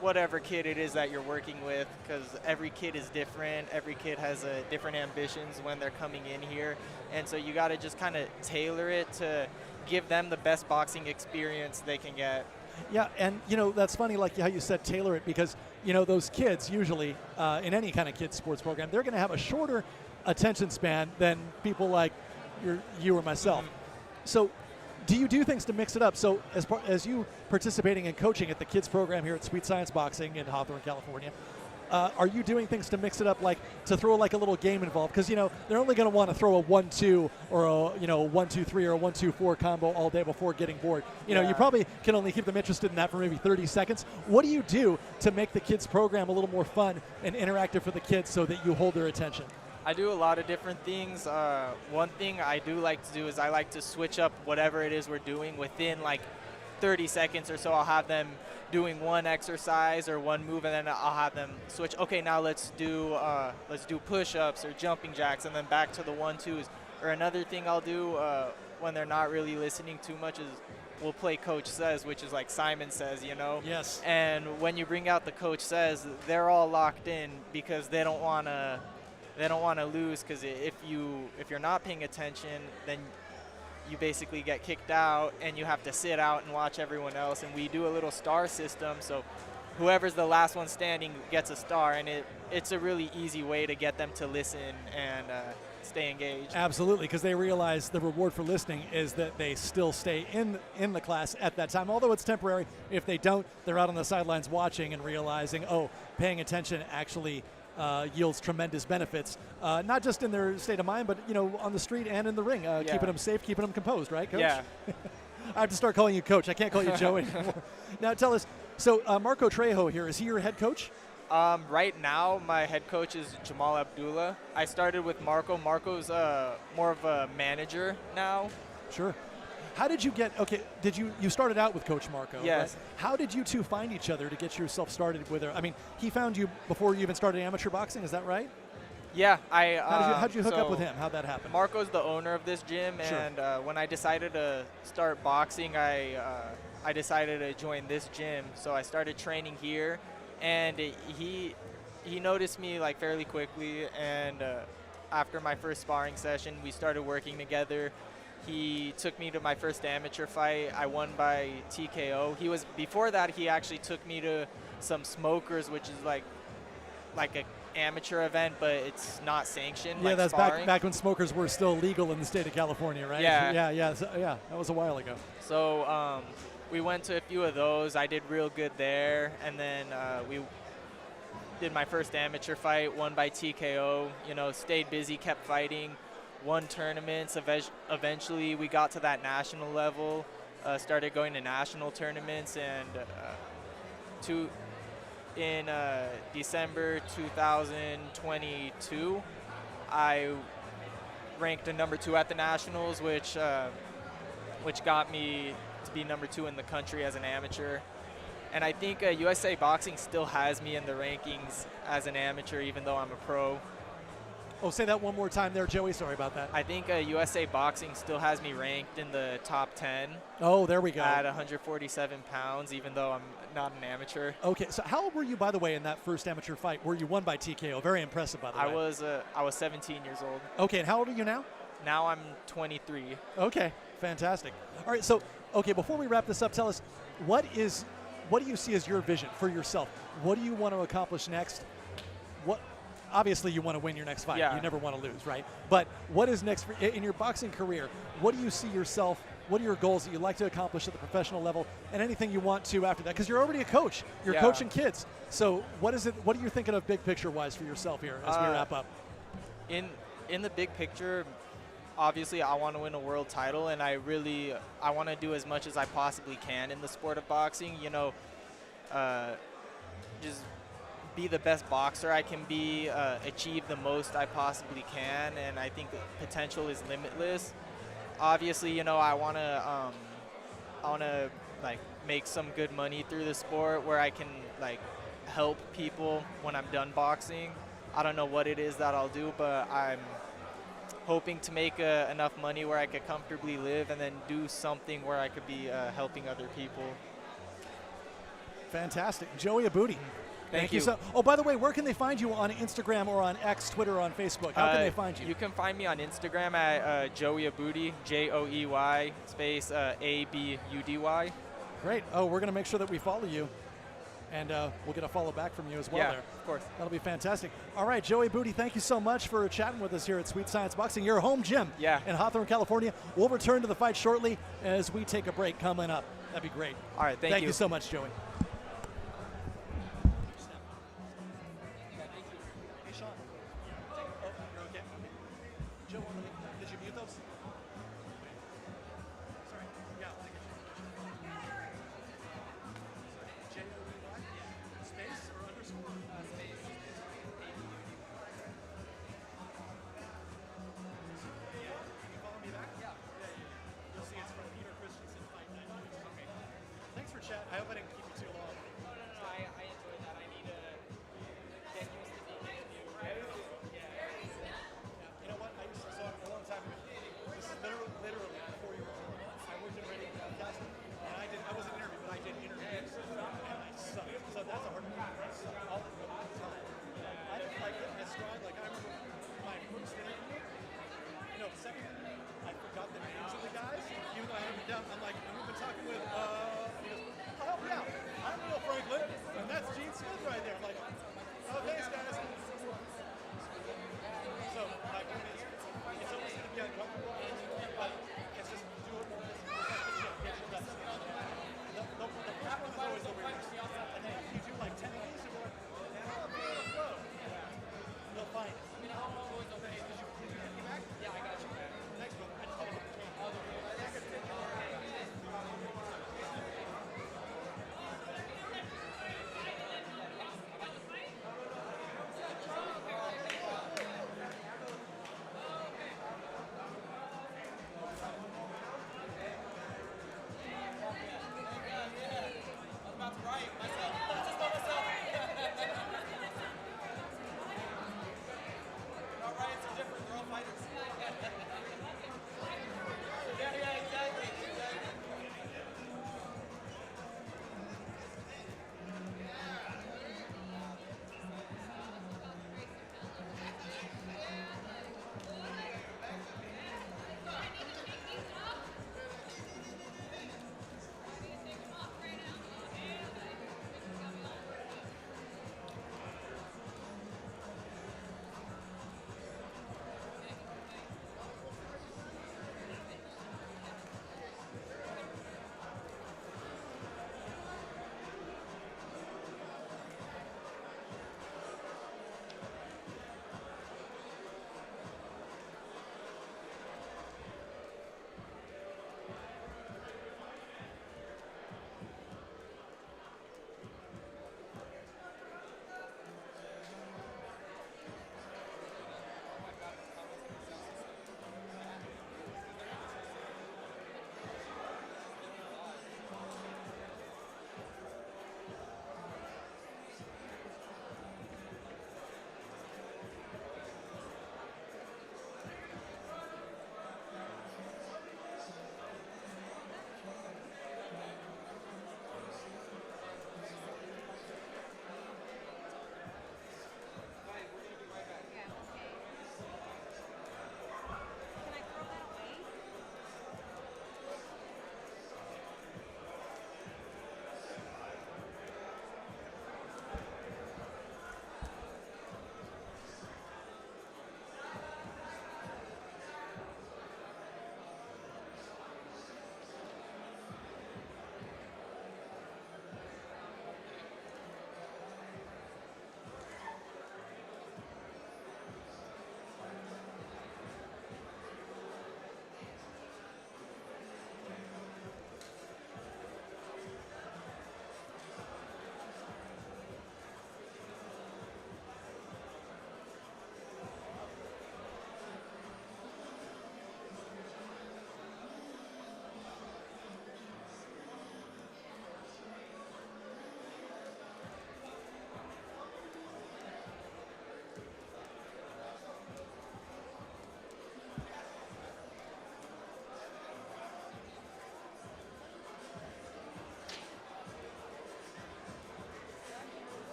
whatever kid it is that you're working with, because every kid is different. Every kid has different ambitions when they're coming in here, and so you got to just kind of tailor it to give them the best boxing experience they can get. Yeah, and that's funny, like how you said tailor it, because those kids usually in any kind of kids sports program, they're going to have a shorter attention span than people like you or myself. So do you do things to mix it up? So as you participating and coaching at the kids program here at Sweet Science Boxing in Hawthorne, California, are you doing things to mix it up, like to throw like a little game involved? Because they're only going to want to throw a 1-2 or a 1-2-3 or a 1-2-4 combo all day before getting bored. You probably can only keep them interested in that for maybe 30 seconds. What do you do to make the kids program a little more fun and interactive for the kids so that you hold their attention? I do a lot of different things. One thing I do like to do is I like to switch up whatever it is we're doing within like 30 seconds or so. I'll have them doing one exercise or one move, and then I'll have them switch. Okay, now let's do push-ups or jumping jacks, and then back to the 1-2s. Or another thing I'll do when they're not really listening too much is we'll play Coach Says, which is like Simon Says, Yes. And when you bring out the Coach Says, they're all locked in because they don't want to lose, because if you're not paying attention, then you basically get kicked out and you have to sit out and watch everyone else. And we do a little star system, so whoever's the last one standing gets a star, and it's a really easy way to get them to listen and stay engaged. Absolutely, because they realize the reward for listening is that they still stay in the class at that time, although it's temporary. If they don't, they're out on the sidelines watching and realizing, paying attention actually yields tremendous benefits, not just in their state of mind, but on the street and in the ring, keeping them safe, keeping them composed, right, Coach? Yeah. I have to start calling you Coach. I can't call you Joe anymore. Now tell us, so Marco Trejo here, is he your head coach? Right now, my head coach is Jamal Abdullah. I started with Marco. Marco's more of a manager now. Sure. How did you get, you started out with Coach Marco, yes. right? How did you two find each other to get yourself started with her? I mean, he found you before you even started amateur boxing, is that right? Yeah. How did you hook up with him? How'd that happen? Marco's the owner of this gym, Sure. and when I decided to start boxing, I decided to join this gym. So I started training here, and he noticed me like fairly quickly, and after my first sparring session, we started working together. He took me to my first amateur fight. I won by TKO. Before that, he actually took me to some smokers, which is like an amateur event, but it's not sanctioned. Yeah, like that's sparring. back when smokers were still legal in the state of California, right? Yeah. Yeah, that was a while ago. So we went to a few of those. I did real good there, and then we did my first amateur fight, won by TKO. Stayed busy, kept fighting. Won tournaments. Eventually, we got to that national level, started going to national tournaments, and in December 2022, I ranked a number 2 at the nationals, which got me to be number 2 in the country as an amateur. And I think USA Boxing still has me in the rankings as an amateur, even though I'm a pro. Oh, say that one more time there, Joey. Sorry about that. I think USA Boxing still has me ranked in the top 10. Oh, there we go. At 147 pounds, even though I'm not an amateur. Okay, so how old were you, by the way, in that first amateur fight where you won by TKO? Very impressive, by the way. I was 17 years old. Okay, and how old are you now? Now I'm 23. Okay, fantastic. All right, so, before we wrap this up, tell us, what do you see as your vision for yourself? What do you want to accomplish next? Obviously, you want to win your next fight. Yeah. You never want to lose, right? But what is next in your boxing career? What do you see yourself? What are your goals that you'd like to accomplish at the professional level, and anything you want to after that? Because you're already a coach. You're coaching kids. So what is it? What are you thinking of big picture-wise for yourself here as we wrap up? In the big picture, obviously, I want to win a world title, and I want to do as much as I possibly can in the sport of boxing. Just be the best boxer I can be, achieve the most I possibly can, and I think potential is limitless. Obviously, I want to like make some good money through the sport where I can like help people when I'm done boxing. I don't know what it is that I'll do, but I'm hoping to make enough money where I could comfortably live, and then do something where I could be helping other people. Fantastic. Joey Abudi. Thank you. So, by the way, where can they find you on Instagram or on X, Twitter, or on Facebook? How can they find you? You can find me on Instagram at Joey Abudi, Joey space Abudy. Great. Oh, we're going to make sure that we follow you, and we'll get a follow back from you as well. Yeah, there. of course. That'll be fantastic. All right, Joey Abudi, thank you so much for chatting with us here at Sweet Science Boxing, your home gym in Hawthorne, California. We'll return to the fight shortly as we take a break coming up. That'd be great. All right, thank you. Thank you so much, Joey. I hope I didn't keep you too long. No, I enjoyed that. I need to get used to being interviewed. You know what? I used to, a long time ago. This is literally before you were born. I worked in radio broadcasting, and I wasn't interviewed, but I did interviews, and I sucked. So that's a hard one. I suck all the time. I didn't like hit my stride. Like I remember my first interview. The second I forgot the names of the guys, even though I had them down. I'm like, we've been talking with. He goes, I'll help you out. I'm Neil Franklin, and that's Gene Smith right there. I'm like, oh, thanks, guys. So, my point is, it's always going to be uncomfortable, but it's just do it more. It's like the gym, get your reps in. The first one is always the weirdest. And then if you do like 10 of these, you're like, yeah, I'm going to flow.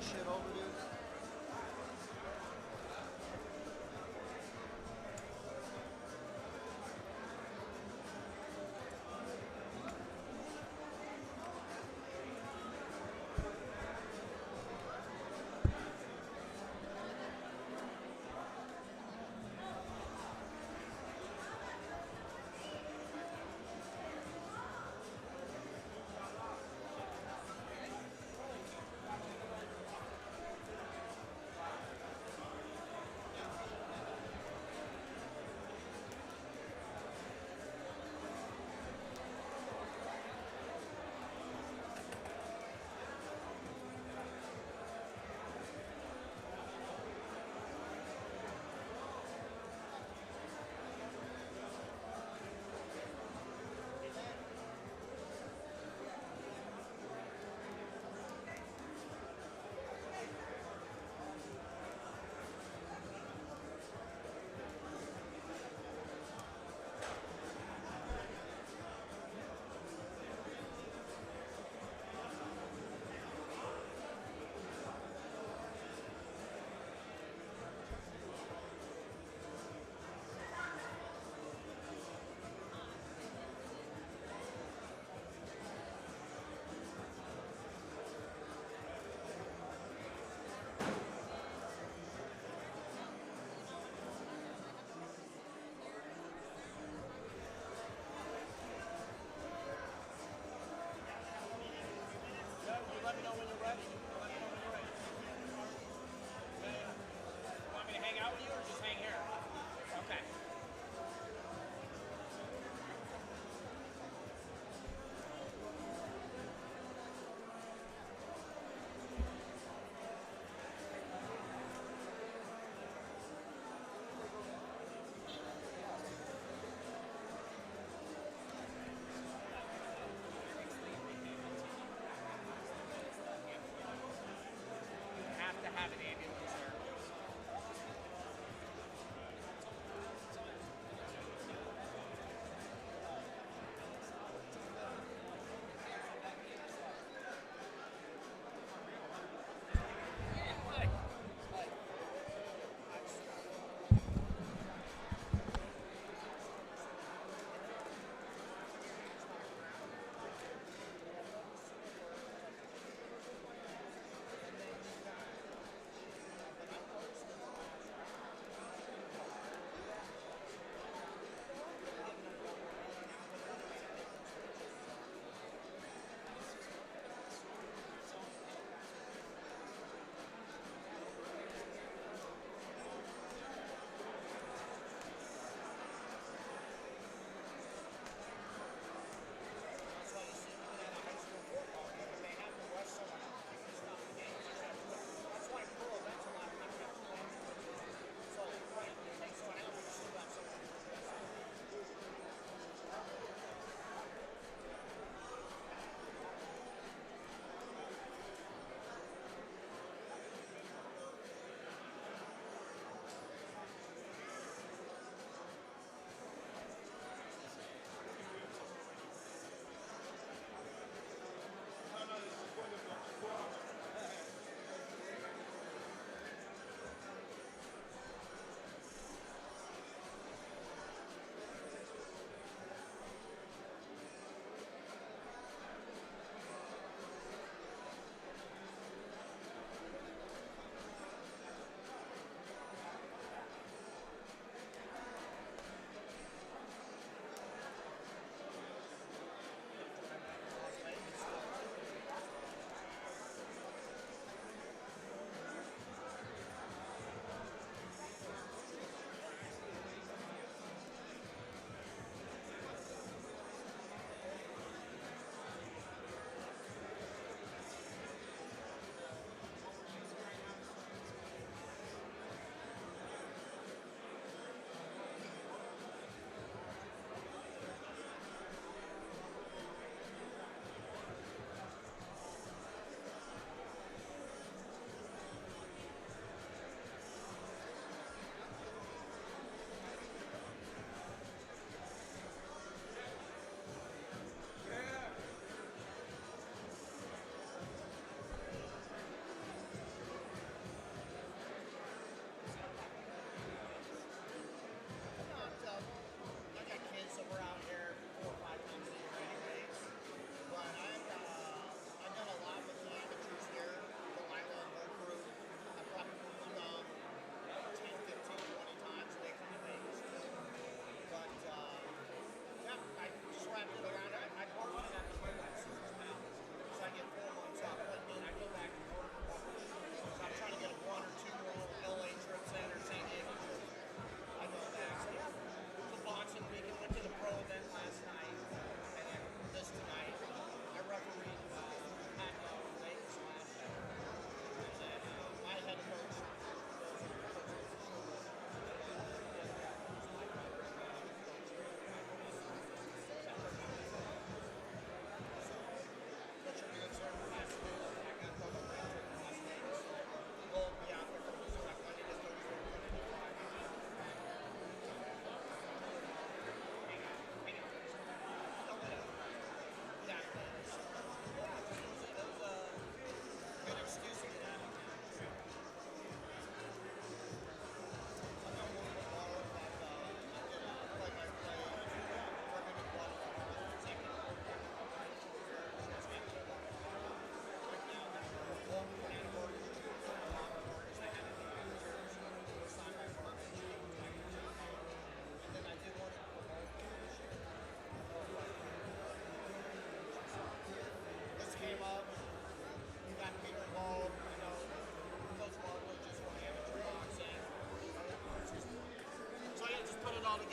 shit over, dude.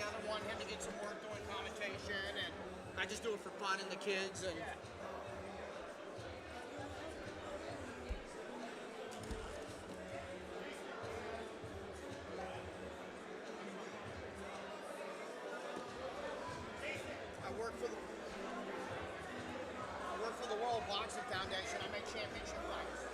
other one, him to get some work doing commentation, and I just do it for fun and the kids. And I work for the World Boxing Foundation. I make championship fights.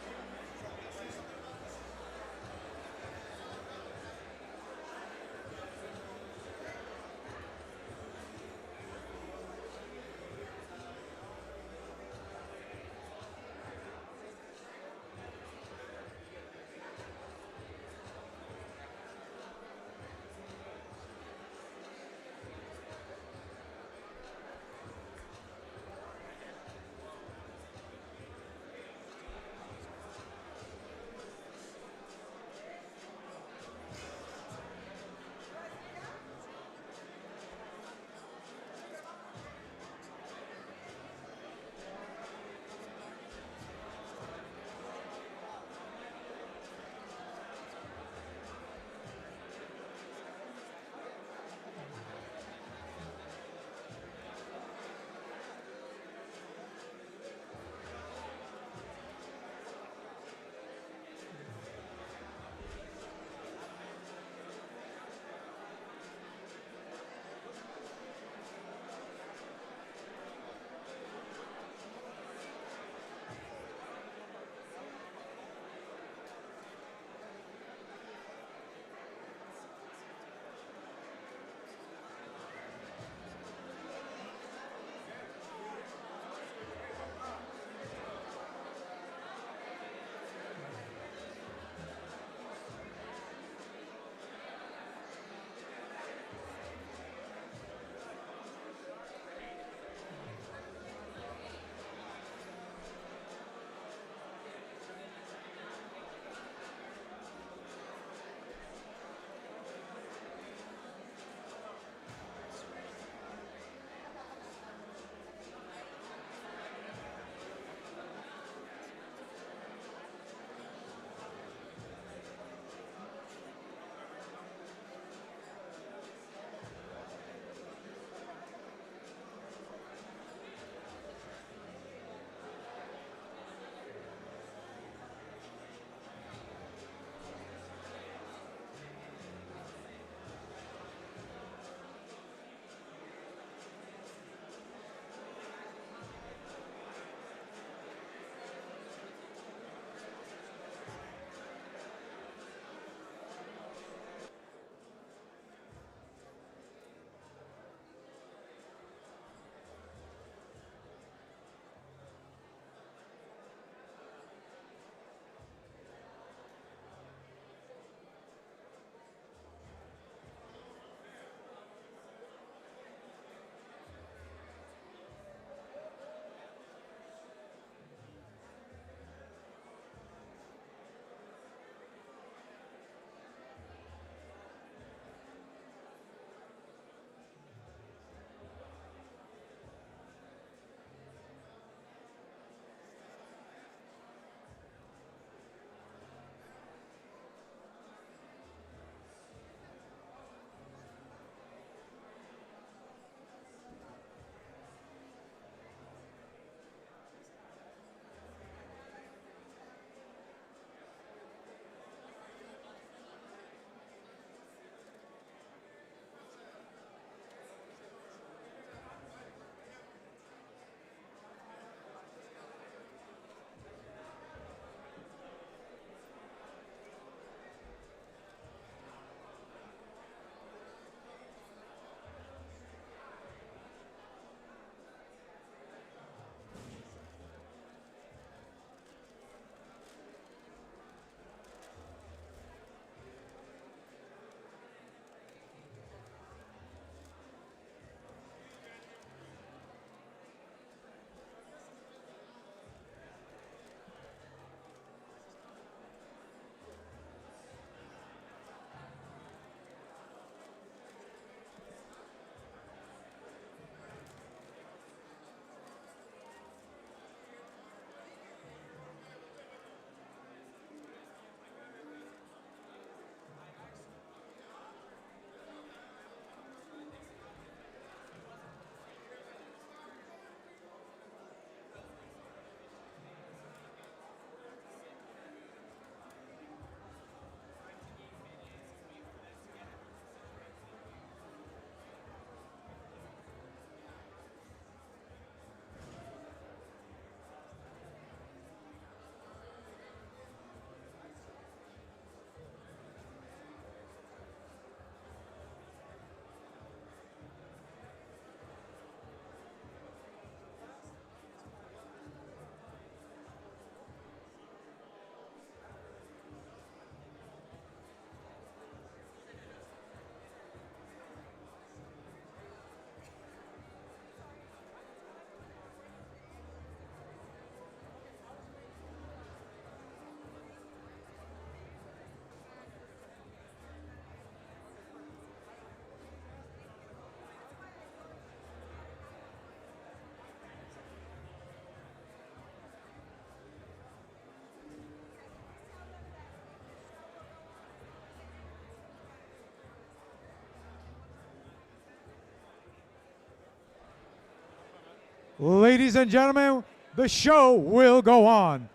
Ladies and gentlemen, the show will go on.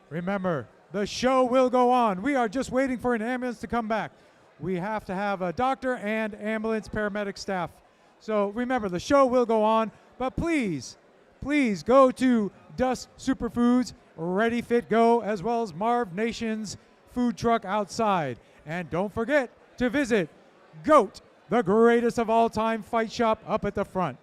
Remember, the show will go on. We are just waiting for an ambulance to come back. We have to have a doctor and ambulance paramedic staff. So remember, the show will go on, but please go to Dust Superfoods, Ready Fit Go, as well as Marv Nation's food truck outside. And don't forget to visit GOAT, the greatest of all time fight shop, up at the front.